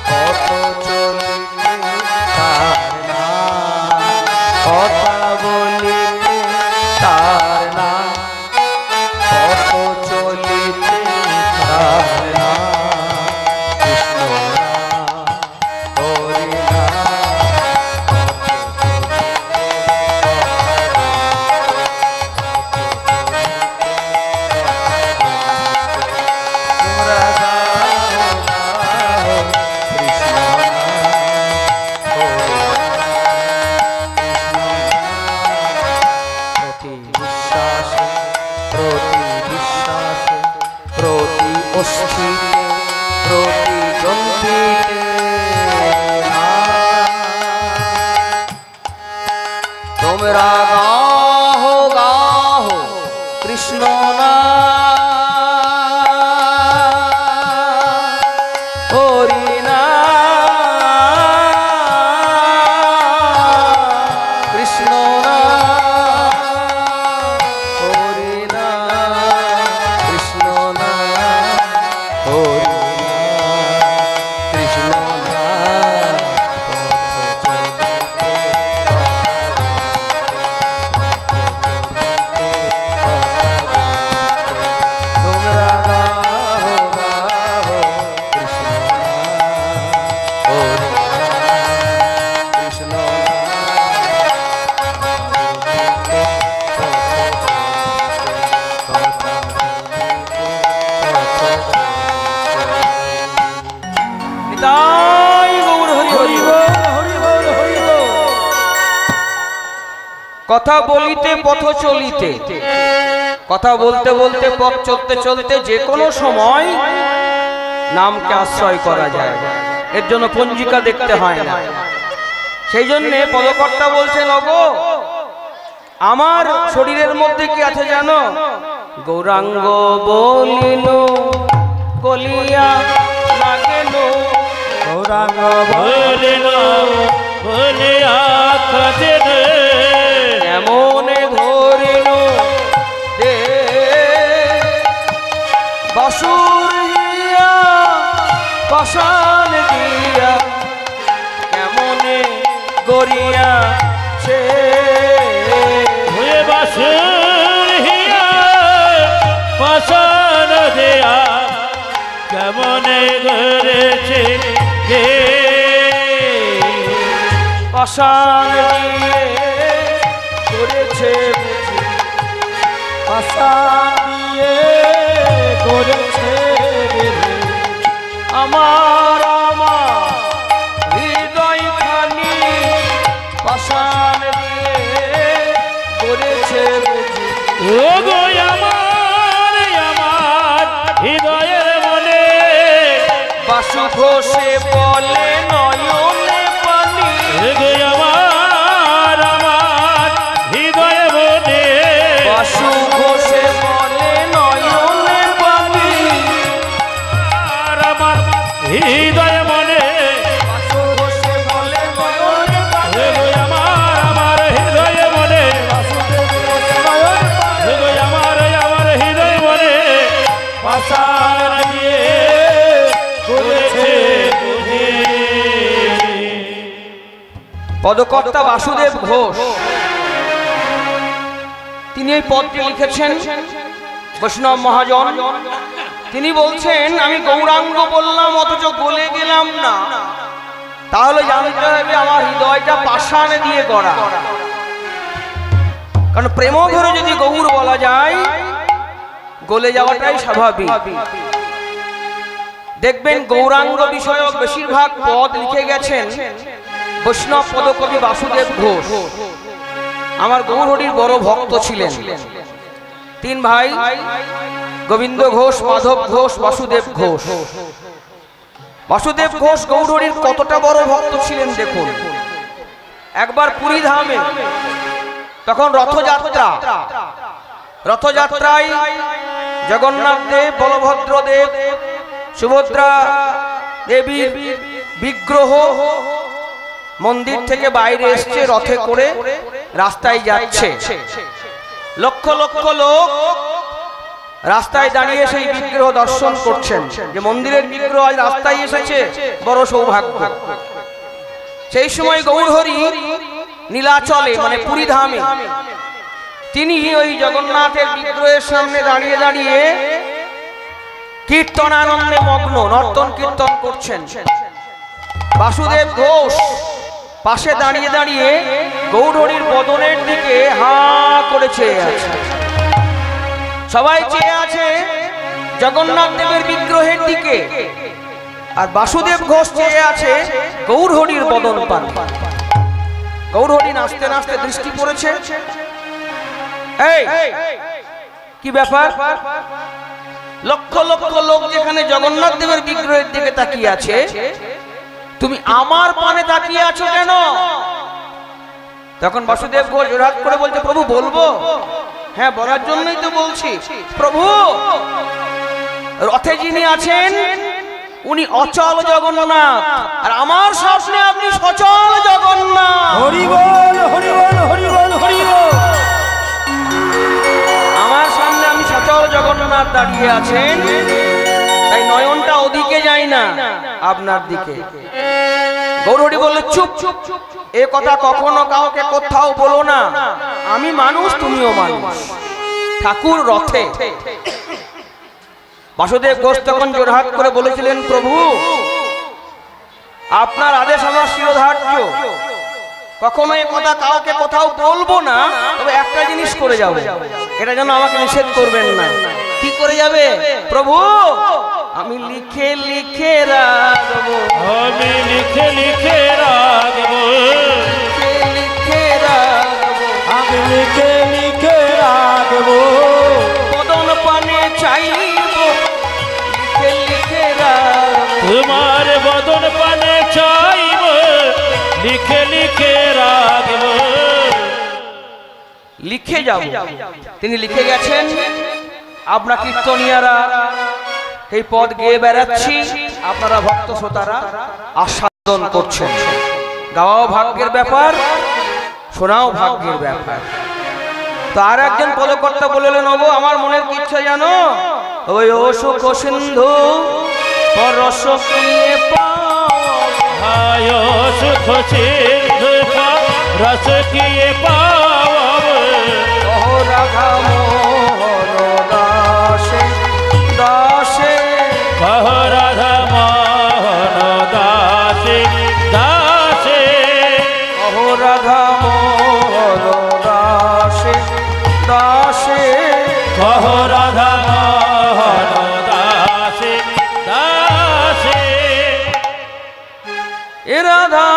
পথ চলিতে তার নাম, কথা বলিতে তার নাম, পথ চলিতে তার নাম, কৃষ্ণ নাম, হরি নাম, প্রতি বিশ্বাসে, প্রতি অস্থিতে, প্রতি জন্মিতে তোমরা গাহো গাহো কৃষ্ণ নাম, হরি নাম, কৃষ্ণ নাম, হরি নাম, কৃষ্ণ নাম, হরি নাম, কৃষ্ণ নাম। তোমরা গাহো গাহো কৃষ্ণ নাম, হরি নাম, কৃষ্ণ নাম। নিতাই গৌর হরি হরি বল, হরি বল, হরি বল। কথা বলিতে পথ চলিতে, কথা বলতে বলতে পথ চলতে চলতে যে কোনো সময় নামকে আশ্রয় করা যায়, এর জন্য পঞ্জিকা দেখতে হয় না। সেই জন্যে পদকর্তা বলছেন, ওগো আমার শরীরের মধ্যে কি আছে জানো? গৌরাঙ্গ বলিল গলিয়া লাগেল, গৌরাঙ্গ বলিল বলিয়া কাঁদেন, এমনে ধরিল দে বাসুর হিয়া পাশান দিয়া, কেমনে গড়িয়া সে হয়ে বাসুর হিয়া পাশান দেয়া, কেমনে গড়েছে গে, পাশান দিয়ে করেছে বুঝি, পাশান দিয়ে করেছে বেঁধে। আমার আমার হৃদয় খানি পাশান দিয়ে করেছে বুঝি। ওগো আমার আমার হৃদয়ের মনে, বাসু ঘোষে বলে নয়নে পানি, ওগো আমার আমার হৃদয়ের মনে, বাসু ঘোষে বলে নয়নে পানি, আর আমার হৃদয় মনে, বাসু ঘোষে বলে নয়নে পানি, ওগো আমার আমার হৃদয় মনে, ওগো আমার আমার হৃদয় মনে, পাশান দিয়ে করেছে বুঝি। পদকর্তা বাসুদেব ঘোষ তিনি এই পদটি লিখেছেন, বৈষ্ণব মহাজন। তিনি বলছেন, আমি গৌরাঙ্গ বললাম অথচ গলে গেলাম না, তাহলে জানতে হবে আমার হৃদয়টা পাষাণে দিয়ে গড়া। কারণ প্রেম ধরে যদি গৌর বলা যায়, গলে যাওয়াটাই স্বাভাবিক। দেখবেন গৌরাঙ্গ বিষয়ক বেশিরভাগ পদ লিখে গেছেন বৈষ্ণব পদকবি বাসুদেব ঘোষ। আমার গৌর হরির বড় ভক্ত ছিলেন। তিন ভাই, গোবিন্দ ঘোষ, মাধব ঘোষ, বাসুদেব ঘোষ। বাসুদেব ঘোষ গৌর হরির কতটা বড় ভক্ত ছিলেন দেখুন। একবার পুরী ধামে তখন রথযাত্রা, রথযাত্রায় জগন্নাথ দেব, বলভদ্র দেব, সুভদ্রা দেবীর বিগ্রহ মন্দির থেকে বাইরে এসছে, রথে করে রাস্তায় যাচ্ছে। লক্ষ লক্ষ লোক রাস্তায় দাঁড়িয়ে সেই বিগ্রহ দর্শন করছেন, যে মন্দিরের বিগ্রহ আজ রাস্তায় এসেছে, বড় সৌভাগ্য। সেই সময় গৌরহরি নীলাচলে মানে পুরী ধামে তিনি ওই জগন্নাথের বিগ্রহের সামনে দাঁড়িয়ে দাঁড়িয়ে কীর্তনানন্দে মগ্ন, নর্তন কীর্তন করছেন। বাসুদেব ঘোষ পাশে দাঁড়িয়ে দাঁড়িয়ে গৌরহরির বদনের দিকে হাঁ করে চেয়ে আছে। সবাই চেয়ে আছে জগন্নাথ দেবের বিগ্রহের দিকে, আর বাসুদেব ঘোষ চেয়ে আছে গৌরহরির বদন পান। গৌরহরি নাচতে নাচতে দৃষ্টি পড়েছে, এই কি ব্যাপার? লক্ষ লক্ষ লোক যেখানে জগন্নাথ দেবের বিগ্রহের দিকে তাকিয়ে আছে, তুমি আমার পানে তাকিয়ে আছো কেন? তখন বাসুদেব ঘোষ জোরহাত করে বলছে, প্রভু বলবো? হ্যাঁ, বলার জন্যই তো বলছি। প্রভু, রথে যিনি আছেন উনি অচল জগন্নাথ, আর আমার স্বপ্নে আপনি সচল জগন্নাথ। হরি বল, হরি বল, হরি বল, হরি বল। আমার সামনে আমি সচল জগন্নাথ দাঁড়িয়ে আছেন, তাই নয়নটা ওদিকে যায় না, আপনার দিকে। গৌরহরি বললে, চুপ চুপ, এ কথা কখনো কাউকে কোথাও বলো না। আমি মানুষ, তুমিও মানুষ। ঠাকুর রথে। বাসুদেব ঘোষ তখন জোরহাত করে বলেছিলেন, প্রভু আপনার আদেশ আমার শিরোধার্য, কখনো এ কথা কাউকে কোথাও বলবো না, তবে একটা জিনিস করে যাব, এটা যেন আমাকে নিষেধ করবেন না। কি করে যাবে? প্রভু আমি লিখে লিখে রাখবো, আমি লিখে লিখে রাখবো, লিখে রাখবো, আমি লিখে লিখে রাখবো। বদন পানে চাইব, লিখে লিখে রাখবো। তোমার বদন পানে চাইব, লিখে লিখে রাখব। লিখে যাব। তিনি লিখে গেছেন। আপনারা কীর্তনিয়ারা এই পদ গেয়ে বেড়াচ্ছি, আপনারা ভক্ত শ্রোতারা আস্বাদন করছেন। গাওয়াও ভাগ্যের ব্যাপার, শোনাও ভাগ্যের ব্যাপার। তার একজন পদকর্তা বললেন, ওগো আমার মনের কি ইচ্ছা জানো? ওই অসুখ সিন্ধু পরশ নিয়ে হায় সুখ সিন্ধু রস কিয়ে পাব, রাধা মোহন দাসে দাসে, রাধা মোহন দাসে দাসে, রাধা মোহন দাসে দাসে, রাধা মোহন দাসে দাসে, এ রাধা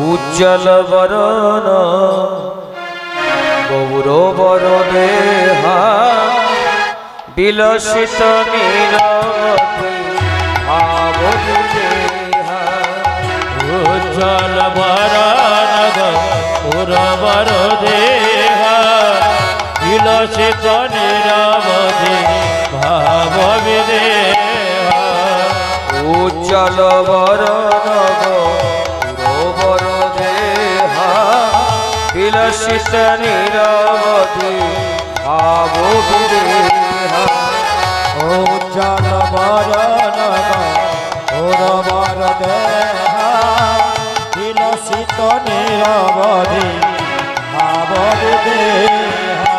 উজ্জ্বল বরণ গৌরবর দেহা বিলসিত নীরবতী আবধি দেহা। উজ্জ্বল উজ্জ্বল বরণ পুরবর দেহা বিলসিত নিরবধি ভাব বিদেহা উজ্জ্বল বরণ পুরবর দেহা বিলসিত নিরবধি ভাব বিদেহা উজ্জ্বল বরণ পুরবর দেহা বিলসিত নিরবধি ভাব বিদেহা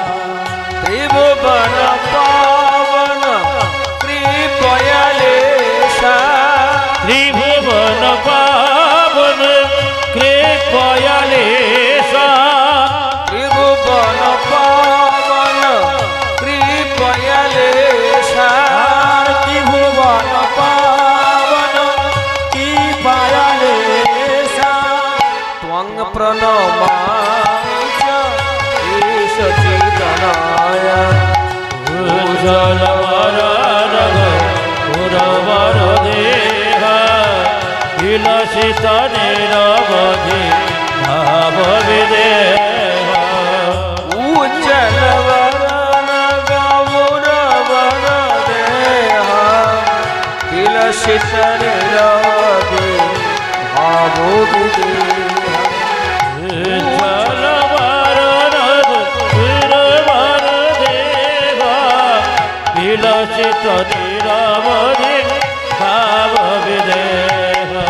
ত্রিভুবন পাবন কৃপয়ালেশা ত্রিভুবন পাবন কৃপয়ালেশা ত্রিভুবন পাবন কৃপয়ালেশা ত্রিভুবন পাবন কৃপয়ালেশা ত্বং প্রণমামি চ ঈশ চিদনায় উজ্জ্বল বরণ পুরবর দেহা বিলসিত নিরবধি ভাব বিদেহা উজ্জ্বল বরণ গৌর বর দেহা বিলসিত নিরবধি ভাব বিদেহা উজ্জ্বল বরণ পুরবর দেহা বিলসিত নিরবধি ভাব বিদেহা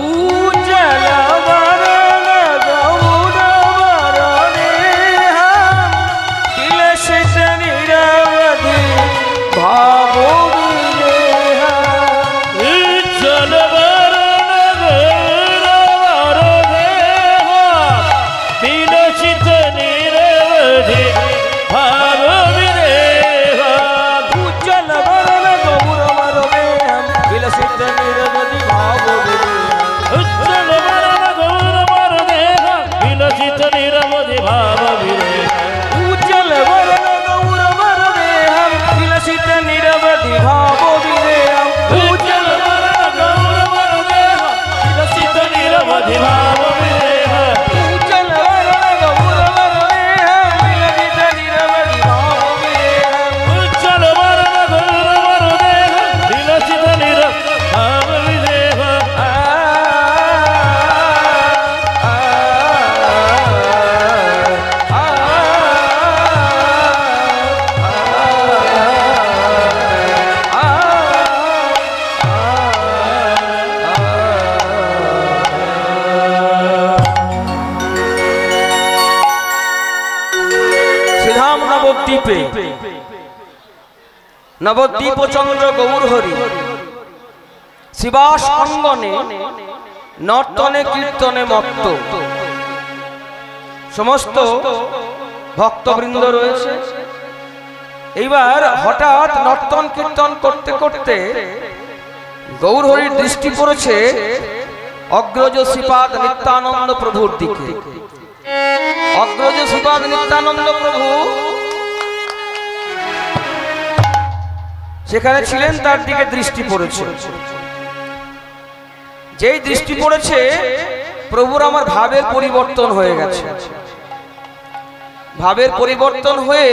উজ্জ্বল বরণ গৌর বর দেহা বিলসিত নিরবধি ভাব বিদেহা উজ্জ্বল বরণ গৌরবর দেহা বিলসিত নিরবধি ভাব বিদেহা উজ্জ্বল বরণ গৌর বর দেহা বিলসিত নিরবধি ভাব বিদেহা উজ্জ্বল বরণ গৌরবর দেহা বিলসিত নিরবধি ভাব বিদেহা উজ্জ্বল বরণ গৌর বর দেহা বিলসিত নিরবধি ভাব বিদেহা উজ্জ্বল বরণ গৌরবর দেহা বিলসিত নিরবধি ভাব বিদেহা উজ্জ্বল বরণ গৌর বর দেহা বিলসিত নিরবধি ভাব বিদেহা উজ্জ্বল বরণ গৌরবর দেহা বিলসিত নিরবধি ভাব বিদেহা শ্রীধাম নবদ্বীপে নবদ্বীপ চন্দ্র গৌরহরি শিবাস অঙ্গনে নর্তনে কীর্তনে মত্ত সমস্ত ভক্তবৃন্দ রয়েছে। এইবার হঠাৎ নর্তন কীর্তন করতে করতে গৌরহরির দৃষ্টি পড়েছে অগ্রজ শ্রীপাদ নিত্যানন্দ প্রভুর দিকে। অগ্রজ শ্রীপাদ নিত্যানন্দ প্রভু সেখানে ছিলেন, তার দিকে দৃষ্টি পড়েছে। যেই দৃষ্টি পড়েছে প্রভুর আমার ভাবের পরিবর্তন হয়ে গেছে। ভাবের পরিবর্তন হয়ে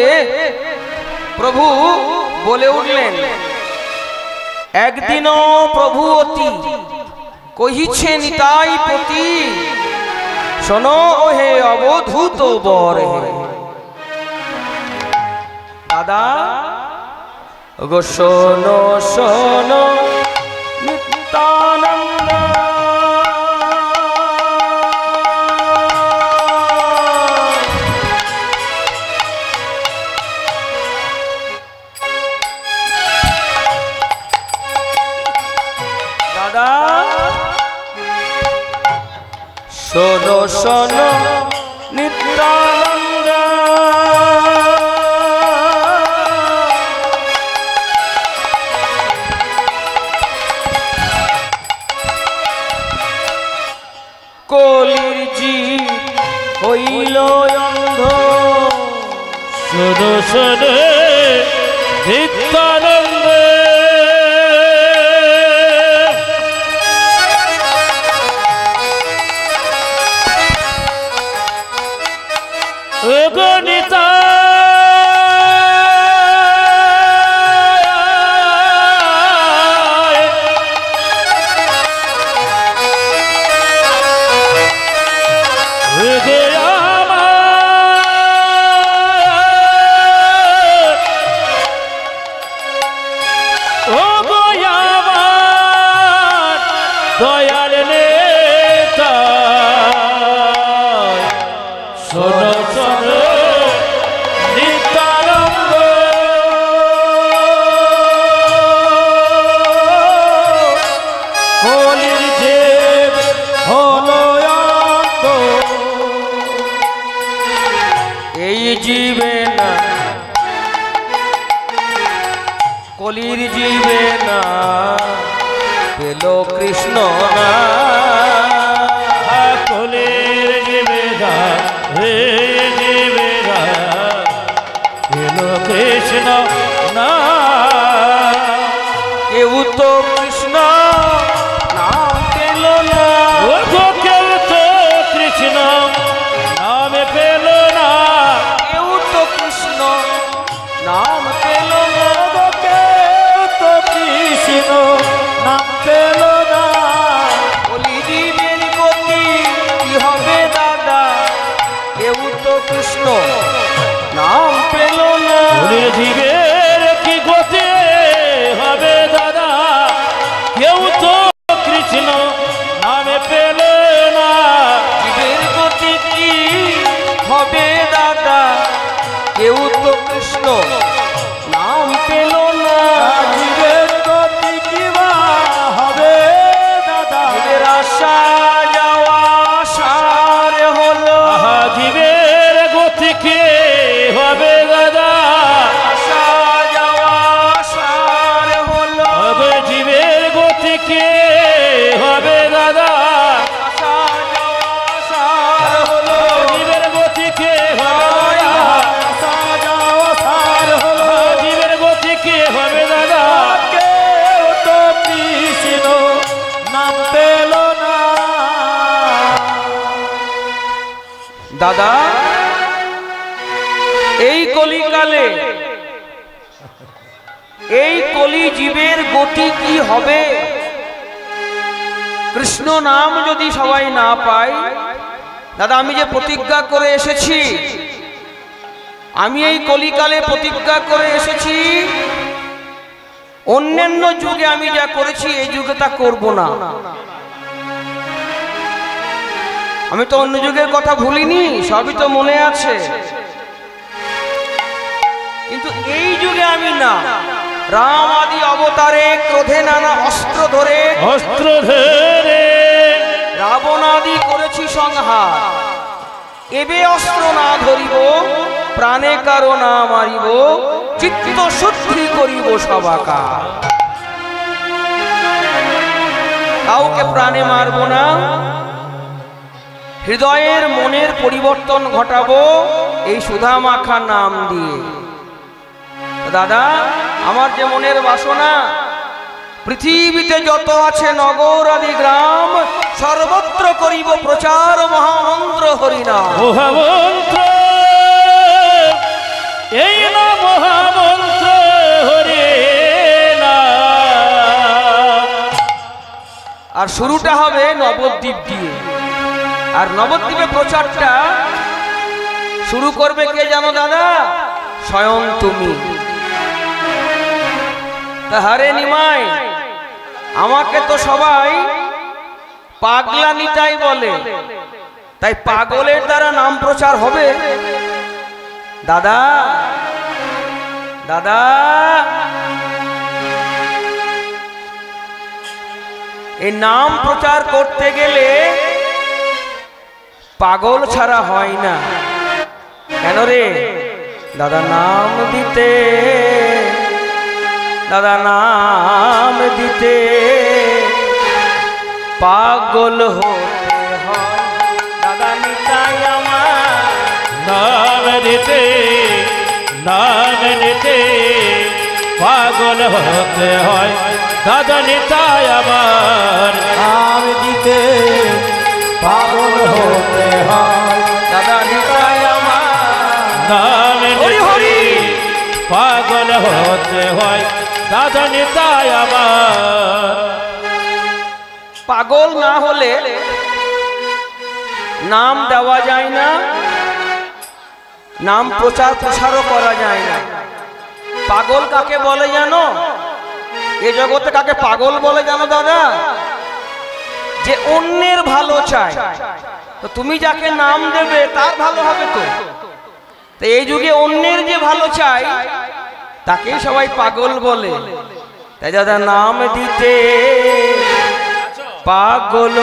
প্রভু বলে উঠলেন, একদিনও প্রভু অতি কহিছে নিতাই পতি, শোনো হে অবধূত বর হে। দাদা গো শোনো শোনো নিত্যানন্দ, দাদা শোনো শোনো নিত্যানন্দ, কলির জীব হইল অন্ধ, শোনো শোনো নিত্যানন্দ, গণিতা দয়াল নেতা শোনো শোনো নিত্যানন্দ কলির যে হলো অন্ধ, এই জীবে না কলির জীবে না পেল কৃষ্ণ না কলির জীবেদা হে জীবেদা পেল কৃষ্ণ না কেউ তো কৃষ্ণ নাম পেল না ও কেউ তো কৃষ্ণ নামে পেল না কেউ তো কৃষ্ণ নাম পেল না কেউ তো কৃষ্ণ নাম পেল না। কলিজীবের গতি কি হবে দাদা কেউ তো কৃষ্ণ নাম পেল না কলির জীবের কি গতি হবে দাদা কেউ তো কৃষ্ণ নামে পেল না জীবের গতি কি হবে দাদা কেউ তো কৃষ্ণ নাম পেল না জীবের গতি কিবা হবে দাদা, জীবের আসা যাওয়া সার হলো জীবের গতি কে হবে দাদা আসা যাওয়া সার হলো হবে জীবের গতি কে হবে দাদা আসা যাওয়া সার হলো জীবের গতি কে হবে আসা যাওয়া সার হলো। জীবের গতি কে হবে দাদা কেউ তো কৃষ্ণ নাম পেল না। দাদা এই কলিকালে এই কলি জীবের গতি কি হবে কৃষ্ণ নাম যদি সবাই না পায় দাদা আমি যে প্রতিজ্ঞা করে এসেছি আমি এই কলিকালে প্রতিজ্ঞা করে এসেছি অন্যান্য যুগে আমি যা করেছি এই যুগে তা করব না আমি তো অন্য যুগের কথা ভুলিনি সবই তো মনে আছে কিন্তু এই যুগে আমি না রাম আদি অবতারে ক্রোধে নানা অস্ত্র ধরে রাবণ আদি করেছি সংহার এবে অস্ত্র না ধরিব প্রাণে কারো না মারিব চিত্ত শুদ্ধি করিব সবাকার কাউকে প্রাণে মারব না হৃদয়ের মনের পরিবর্তন ঘটাবো এই সুধা মাখা নাম দিয়ে দাদা আমার যে মনের বাসনা পৃথিবীতে যত আছে নগর আদি গ্রাম সর্বত্র করিব প্রচার মহামন্ত্র হরিনাম মহামন্ত্র এই না মহামন্ত্র হরি নাম আর শুরুটা হবে নবদ্বীপ দিয়ে আর নবদ্বীপে প্রচারটা শুরু করবে কে জানো দাদা স্বয়ং তুমি তাহারে নিমাই আমাকে তো সবাই পাগলা নিতাই বলে তাই পাগলের দ্বারা নাম প্রচার হবে দাদা দাদা এই নাম প্রচার করতে গেলে পাগল ছাড়া হয় না কেন রে দাদা নাম দিতে দাদা নাম দিতে পাগল হতে হয় দাদা নিতাই আমার নাম নিতে পাগল হতে হয় দাদা নিতাই আমার নাম দিতে পাগল হতে হয় দাদা নিতাই আমার হতে হয় দাদা নিতাই আমার। পাগল না হলে নাম দেওয়া যায় না, নাম প্রচার প্রসারও করা যায় না। পাগল কাকে বলে জানো? এ জগতে কাকে পাগল বলে জানো দাদা? যে অন্যের ভালো চায়। তো তুমি যাকে নাম দেবে তার ভালো হবে তো। তো এই যুগে অন্যের যে ভালো চায় তাকেই সবাই পাগল বলে। তাই দাদা নাম দিতে পাগল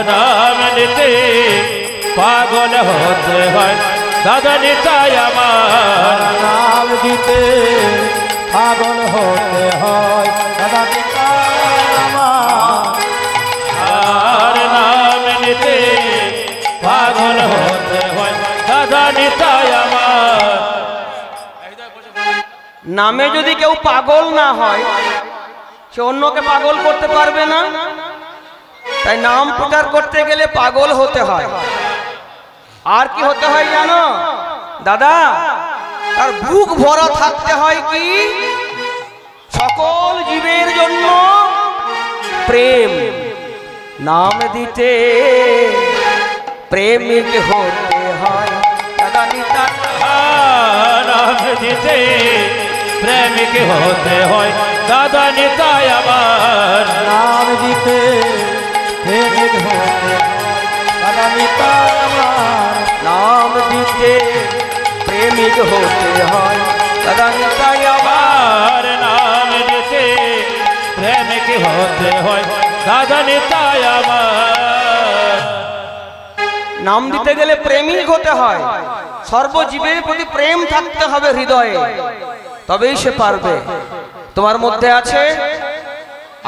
নাম নিতে পাগল হতে হয় দাদা নিতাই আমার। নাম দিতে পাগল হতে হয় দাদা নিতাই আমার। আর নাম নিতে পাগল হতে হয় দাদা নিতাই আমার। নামে যদি কেউ পাগল না হয় সে অন্যকে পাগল করতে পারবে না। তাই নাম প্রচার করতে গেলে পাগল হতে হয়। আর কি হতে হয় জানো দাদা? তার বুক ভরা থাকতে হয় কি? সকল জীবের জন্য প্রেম। নাম দিতে প্রেমিক হতে হয় দাদা নিতাই। নাম দিতে প্রেমিক হতে হয় দাদা নিতাই আমার। নাম দিতে প্রেমিক হতে হয় দাদা নিতাই আমার। নাম দিতে প্রেমিক হতে হয় দাদা নিতাই আমার। নাম দিতে প্রেমিক হতে হয় দাদা নিতাই আমার। নাম দিতে গেলে প্রেমিক হতে হয়। সর্বজীবের প্রতি প্রেম থাকতে হবে হৃদয়ে, তবেই সে পারবে। তোমার মধ্যে আছে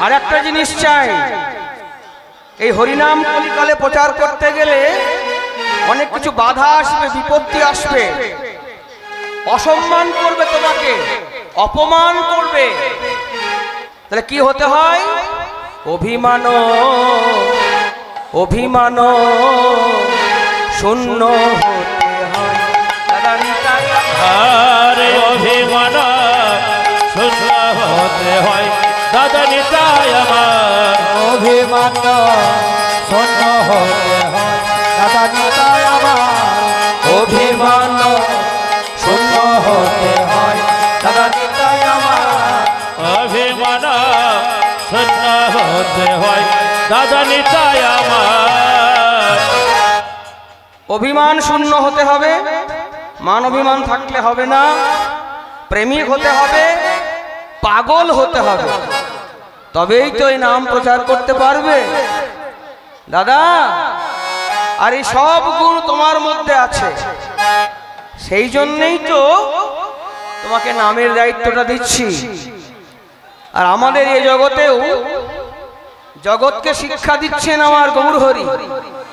আর একটা জিনিস চাই। এই হরিনাম কলিকালে প্রচার করতে গেলে অনেক কিছু বাধা আসবে, বিপত্তি আসবে। অসম্মান করবে তোমাকে, অপমান করবে। তাহলে কি হতে হয়? অভিমান অভিমান শূন্য হতে হয় দাদা নিতাই। আরে অভিমান শূন্য হতে হয় দাদা নিতাই আমার। অভিমান শূন্য হতে হয় দাদা নিতাই আমার। অভিমান শূন্য হতে হয় দাদা নিতাই আমার। অভিমান শূন্য হতে হয় দাদা নিতাই আমার। অভিমান শূন্য হতে হবে, মান অভিমান থাকলে হবে না। প্রেমিক হতে হবে, পাগল হতে হবে, তবেই তো এই নাম প্রচার করতে পারবে দাদা। আর এই সব গুণ তোমার মধ্যে আছে, সেই জন্যই তো তোমাকে নামের দায়িত্বটা দিচ্ছি। আর আমাদের এই জগতেও জগৎকে শিক্ষা দিচ্ছেন আমার গৌরহরি।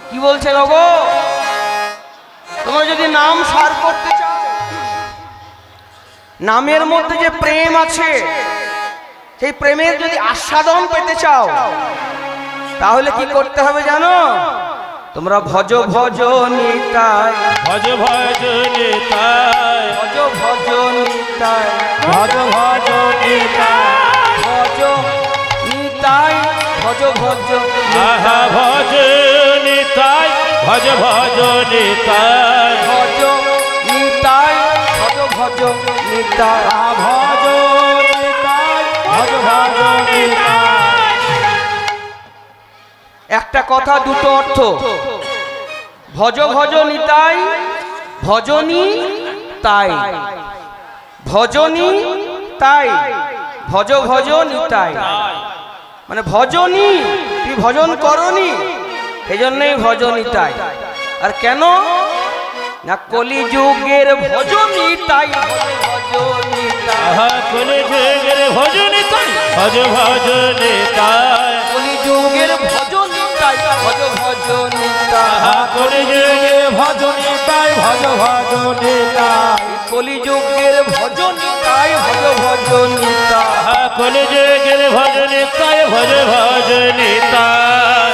কি বলছেন ওগো? তোমরা যদি নাম সার করতে চাও, নামের মধ্যে যে প্রেম আছে সেই প্রেমের যদি আস্বাদন পেতে চাও, তাহলে কি করতে হবে জানো? তোমরা ভজ ভজ নিতাই, ভজ ভজ নিতাই, ভজ ভজ নিতাই, ভজ ভজ নিতাই, ভজ নিতাই, ভজ ভজ আহা ভজ নিতাই, ভজ ভজ নিতাই, ভজ নিতাই, ভজ ভজ নিতাই, ভজ নিতাই, ভজ ভজ নিতাই। একটা কথা দুটো অর্থ। ভজ ভজ নিতাই, ভজনী তাই, ভজনী তাই, ভজ ভজ নিতাই। মানে ভজনী, তুই ভজন করনি, সেই জন্যই ভজনী তাই। আর কেন না? কলিযুগের ভজনী তাই, ভজনী তাই, আহা কলিযুগের ভজ নিতাই, ভজ ভজ নিতাই, কলিযুগের ভজনী তাই, ভজ ভজনী আহা তাই, কলিযুগের ভজ নিতাই, ভজ ভজ নিতাই, কলিযুগের ভজনী তাই, ভজ ভজনী তাই। আহা কলিযুগের ভজ নিতাই, ভজ ভজ নিতাই।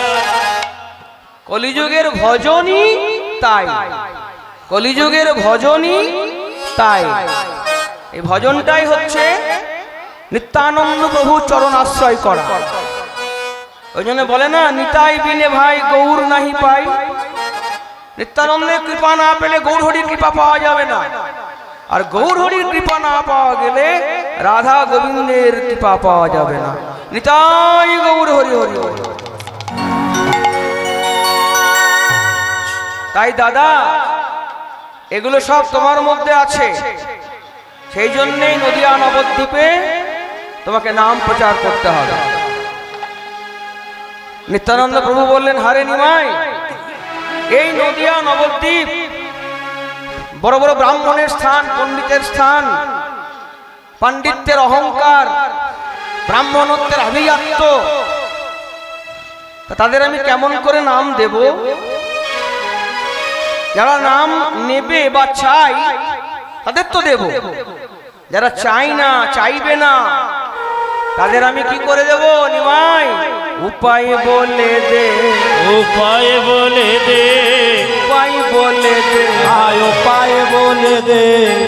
কলিযুগের ভজনী তাই। কলিযুগের ভজনই তাই। এই ভজনটাই হচ্ছে নিত্যানন্দ প্রভু চরণ আশ্রয় করা। ওই জন্য বলে না, নিতাই বিনে ভাই গৌর নাহি পাই। নিত্যানন্দের কৃপা না পেলে গৌর হরির কৃপা পাওয়া যাবে না, আর গৌর হরির কৃপা না পাওয়া গেলে রাধা গোবিন্দের কৃপা পাওয়া যাবে না। নিতাই গৌর হরি হরি হরি। তাই দাদা, এগুলো সব তোমার মধ্যে আছে, সেই জন্যই নদিয়া নবদ্বীপে তোমাকে নাম প্রচার করতে হবে। নিত্যানন্দ প্রভু বললেন, হারে নিমাই, এই নদিয়া নবদ্বীপ বড় বড় ব্রাহ্মণের স্থান, পণ্ডিতের স্থান, পাণ্ডিত্যের অহংকার, ব্রাহ্মণত্বের আভিজাত্য। তাদের আমি কেমন করে নাম দেব? যারা নাম নেবে বা চাই তাদের তো দেব, যারা চাই না, চাইবে না, তাদের আমি কি করে দেব নিমাই? উপায় বলে দে, উপায় বলে দে, উপায় বলে দে, আয় উপায় বলে দে,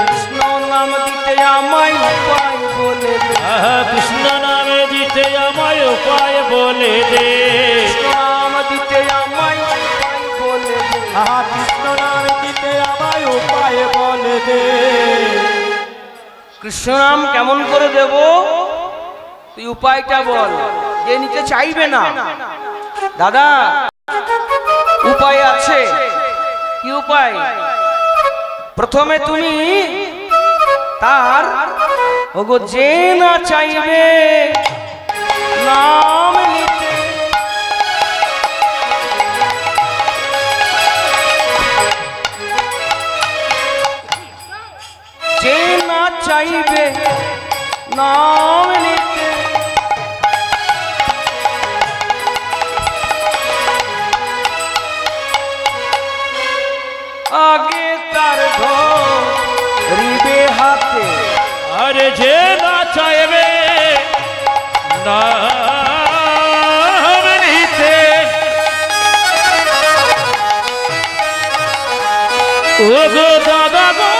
কৃষ্ণ নাম দিতে আমায় উপায় বলে দে, কৃষ্ণ নামে দিতে আমায় উপায় বলে দে, কৃষ্ণ নাম দিতে আমায় উপায় বলে দে, কৃষ্ণ নাম দিতে আমায় উপায় বলে দে। কৃষ্ণ নাম কেমন করে দেব? তুই উপায়টা বল। যে নিতে চাইবে না, দাদা উপায় আছে। কি উপায়? প্রথমে তুমি তার ওগো যে না চাইবে নাম নিতে, যে না চাইবে নাম নিতে, আগে তার ধরিবে হাতে, আরে যে না চাইবে নাম নিতে, ও গো দাদা গো,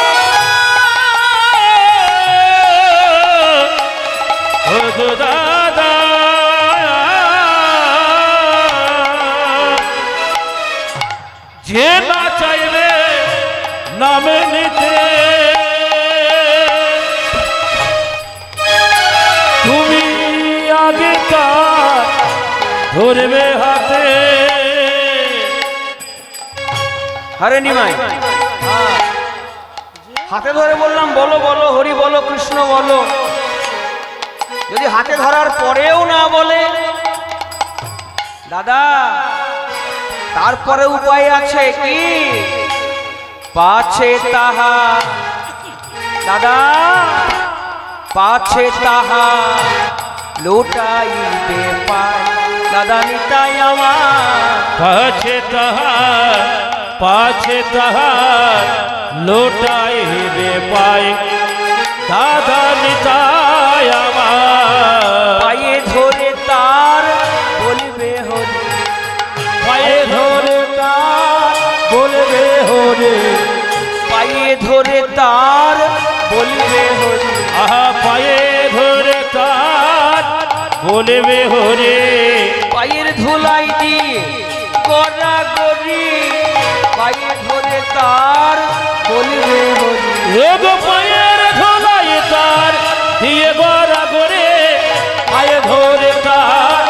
ও গো দাদা, যে না চাইবে নাম নিতে, তুমি আগে তার ধরবে হাতে। হারে নিমাই, হাতে ধরে বললাম বলো বলো, হরি বলো, কৃষ্ণ বলো। যদি হাতে ধরার পরেও না বলে, দাদা তারপরে উপায় আছে। কি? পাছে তাহা, দাদা পাছে তাহা লুটাইবে পায়, দাদা নিতাই আমার পাছে তাহার লোটাইবে পায়, দাদা নিতাই আমার। পায়ে ধরে তার বলবে হরি, পায়ে ধরে তার বলবে হরে, পায়ে ধরে তার বলবে হরি, আহা পায়ে ধরে তার বলবে হরে, পায়ের ধুলাই দিয়ে গড়া গড়ি, পায়ে ধরে তার বলবে হরি, এগো পায়ের ধোলাই তার দিয়ে গড়া গড়ে, পায়ে ধরে তার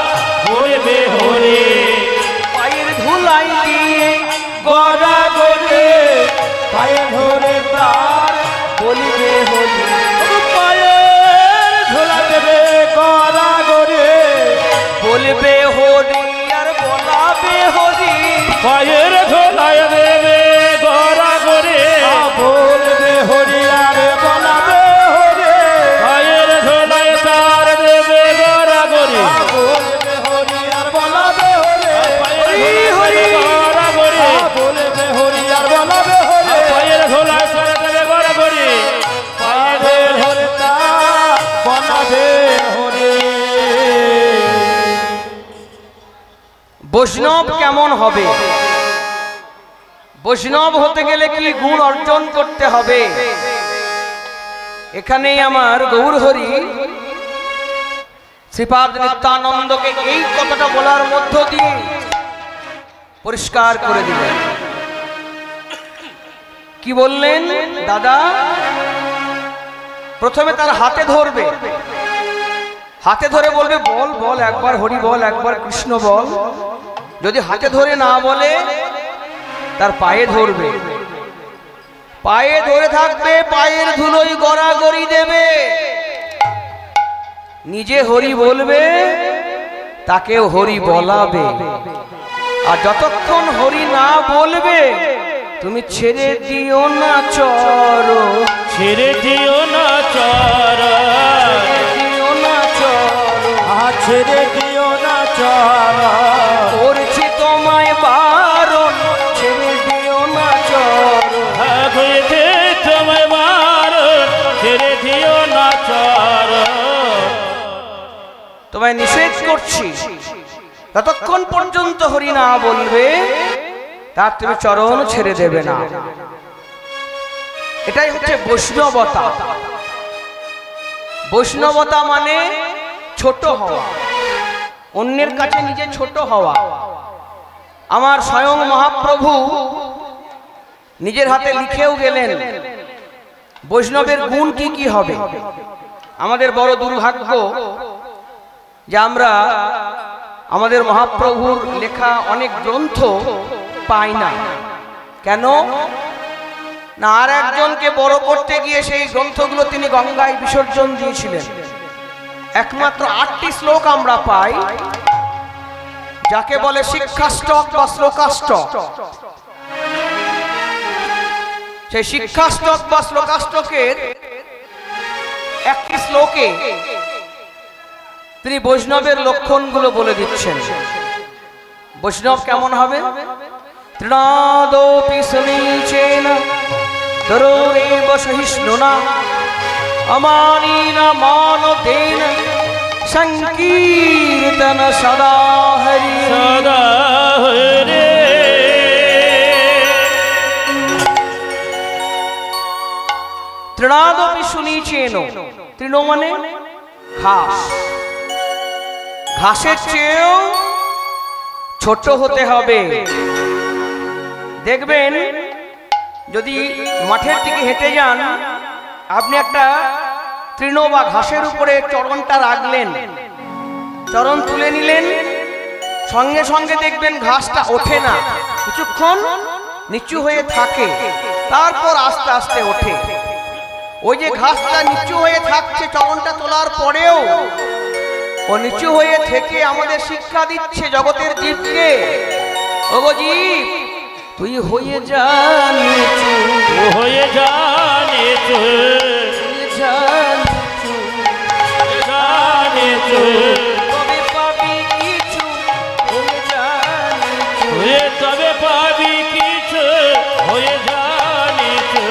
বলবে হরে, পায়ের ধুলাই দিয়ে গড়া গড়ি, পায়ে ধরে তার বলবে হরি, পায়ের ধোলা দেবে করা গরে, বলবে হরি আর বলাবে হরি, পায়ের ধোলায় দেবে গড়া গড়ে, বলবে হরি আর বলাবে হরে, পায়ের ধোলায় তার দেবে গড়া গড়ে, বলবে হরি আর বলাবে হরে, হরি গড়া গড়ে, বলবে হরি আর বলাবে হরে, পায়ের ধোলায় তার দেবে গড়া গড়ে, পায়ে ধরে তার বলাবে হরে। বৈষ্ণব কেমন হবে? বৈষ্ণব হতে গেলে কি গুণ অর্জন করতে হবে, এখানেই আমার গৌরহরি শ্রীপাদ নিত্যানন্দকে এই কথাটা বলার মধ্য দিয়ে পরিষ্কার করে দিলেন। কি বললেন? দাদা, প্রথমে তার হাতে ধরবে, হাতে ধরে বলবে বল বল, একবার হরি বল, একবার কৃষ্ণ বল। যদি হাতে ধরে না বলে তার পায়ে ধরবে, পায়ে ধরে থাকবে, পায়ের ধুলোই গড়াগড়ি দেবে, নিজে হরি বলবে, তাকেও হরি বলাবে। আর যতক্ষণ হরি না বলবে তুমি ছেড়ে দিও না চর, ছেড়ে দিও না চর, দিও না চর, ছেড়ে দিও না চর, করছি তোমায় বারণ, ছেড়ে দিও না চর, হয়েছে তোমায় বারণ, ছেড়ে দিও না চর। তোমায় নিষেধ করছি, যতক্ষণ পর্যন্ত হরি না বলবে তার তুমি চরণ ছেড়ে দেবে না। এটাই হচ্ছে বৈষ্ণবতা। বৈষ্ণবতা মানে ছোট হওয়া, অন্যের কাছে নিজে ছোট হওয়া। আমার স্বয়ং মহাপ্রভু নিজের হাতে লিখেও গেলেন বৈষ্ণবের গুণ কি কি হবে। আমাদের বড় দুর্ভাগ্য যে আমরা আমাদের মহাপ্রভুর লেখা অনেক গ্রন্থ পাই না। কেন না? আর একজনকে বড় করতে গিয়ে সেই গ্রন্থগুলো তিনি গঙ্গায় বিসর্জন দিয়েছিলেন। একমাত্র 8টি শ্লোক আমরা পাই, যাকে বলে শিক্ষাষ্টক বা শ্লোকাষ্টক। সেই শিক্ষাষ্টক বা শ্লোকাষ্টকের একটি শ্লোকে তিনি বৈষ্ণবের লক্ষণগুলো বলে দিচ্ছেন। বৈষ্ণব কেমন হবে? তৃণাদোপি সুনীচেন তরোরেব সহিষ্ণুনা অমানীনা মানতেন সংকীর্তন সদা হরি সদা হরে। তৃণাদোপি সুনীচেন, তৃণ মানে ঘাস, ঘাসের চেয়েও ছোট হতে হবে। দেখবেন যদি মাঠের দিকে হেঁটে যান, আপনি একটা তৃণ বা ঘাসের উপরে চরণটা রাখলেন, চরণ তুলে নিলেন, সঙ্গে সঙ্গে দেখবেন ঘাসটা ওঠে না, কিছুক্ষণ নিচু হয়ে থাকে, তারপর আস্তে আস্তে ওঠে। ওই যে ঘাসটা নিচু হয়ে থাকছে চরণটা তোলার পরেও, ও নিচু হয়ে থেকে আমাদের শিক্ষা দিচ্ছে জগতের জীবকে, ওগো জীব তুই হয়ে যা নিচু, হয়ে যা নিচু, যা নিচু, যা নিচু, তবে পাবি কিছু, হয়ে যা নিচু, হয়ে তবে পাবি কিছু, হয়ে যা নিচু,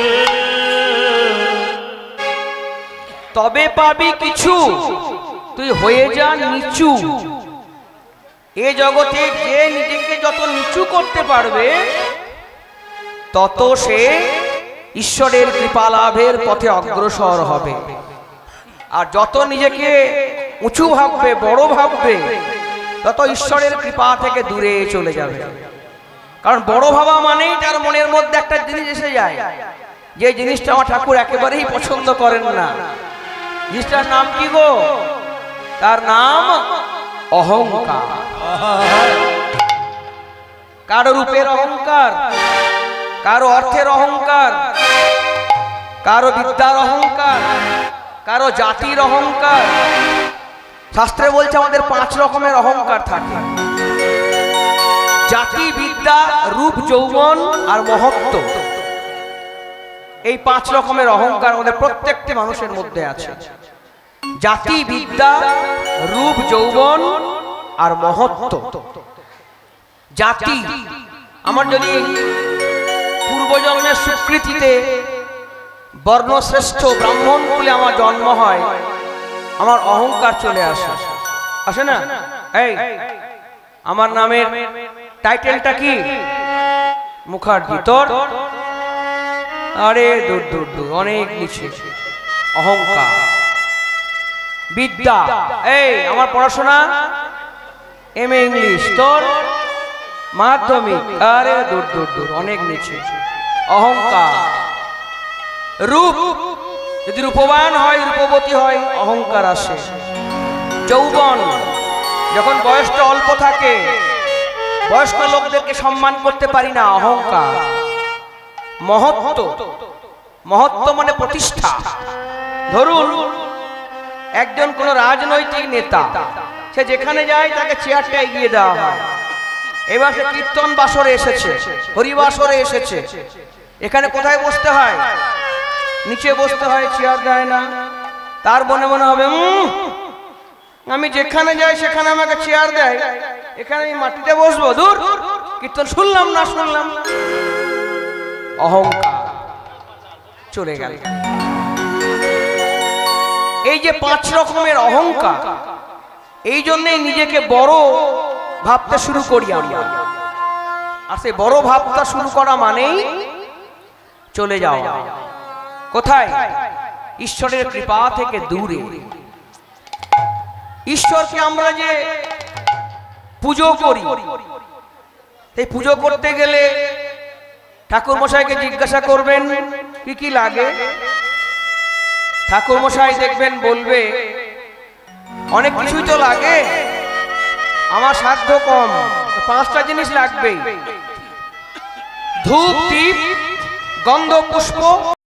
তবে পাবি কিছু, তুই হয়ে যা নিচু। এ জগতে যে নিজেকে যত নিচু করতে পারবে তত সে ঈশ্বরের কৃপা লাভের পথে অগ্রসর হবে। আর যত নিজেকে উঁচু ভাববে, বড় ভাববে, তত ঈশ্বরের কৃপা থেকে দূরে চলে যাবে। কারণ বড় ভাবা মানেই তার মনের মধ্যে একটা জিনিস এসে যায়, যে জিনিসটা আমার ঠাকুর একেবারেই পছন্দ করেন না। জিনিসটার নাম কি গো? তার নাম অহংকার। কারো রূপের অহংকার, কারো অর্থের অহংকার, কারো বিদ্যার অহংকার, কারো জাতির অহংকার। শাস্ত্রে বলছে আমাদের 5 রকমের অহংকার থাকে: জাতি, বিদ্যা, রূপ, যৌবন আর মহত্ব। এই 5 রকমের অহংকার আমাদের প্রত্যেকটি মানুষের মধ্যে আছে। জাতি, বিদ্যা, রূপ, যৌবন আর মহত্ব। জাতি, আমার যদি পূর্বজন্মের স্বীকৃতিতে বর্ণশ্রেষ্ঠ ব্রাহ্মণ কুলে আমার জন্ম হয়, আমার অহংকার চলে আসে, আসে না? এই আমার নামের টাইটেলটা কি? মুখার্জি তোর? আরে দূর দূর দূর, অনেক নিচে। অহংকার। বিদ্যা, এই আমার পড়াশোনা এমএ ইংলিশ, তোর মাধ্যমিক, আরে দূর দূর দূর, অনেক নিচে। অহংকার। রূপ, যদি রূপবান হয়, রূপবতী হয়, অহংকার আসে। যৌবন, যখন বয়সটা অল্প থাকে, বয়স্ক লোকদেরকে সম্মান করতে পারি না, অহংকার। মহত্ব, মহত্ব মানে প্রতিষ্ঠা। ধরুন একজন কোন রাজনৈতিক নেতা, সে যেখানে যায় তাকে চেয়ারটা এগিয়ে দেওয়া হয়। এবার সে কীর্তন বাসরে এসেছে, হরিবাসরে এসেছে, এখানে কোথায় বসতে হয়? নিচে বসতে হয়, চেয়ার দেয় না। তার মনে মনে হবে আমি যেখানে যাই সেখানে আমাকে চেয়ার দেয়, এখানে আমি মাটিতে বসবো, দূর, কীর্তন শুনলাম না শুনলাম। অহংকার চলে গেল। এই যে 5 রকমের অহংকার, এই জন্যই নিজেকে বড় ভাবতে শুরু করি আমরা। আর সেই বড় ভাবটা শুরু করা মানেই চলে যাওয়া কোথায়? ঈশ্বরের কৃপা থেকে দূরে। ঈশ্বরকে আমরা যে পুজো করি, এই পুজো করতে গেলে ঠাকুর মশাইকে জিজ্ঞাসা করবেন কি কি লাগে। ঠাকুর মশাই দেখবেন বলবে অনেক কিছুই তো লাগে, আমার সাধ্য কম, 5টা জিনিস লাগবেই। ধূপ, দীপ, গন্ধ, পুষ্প,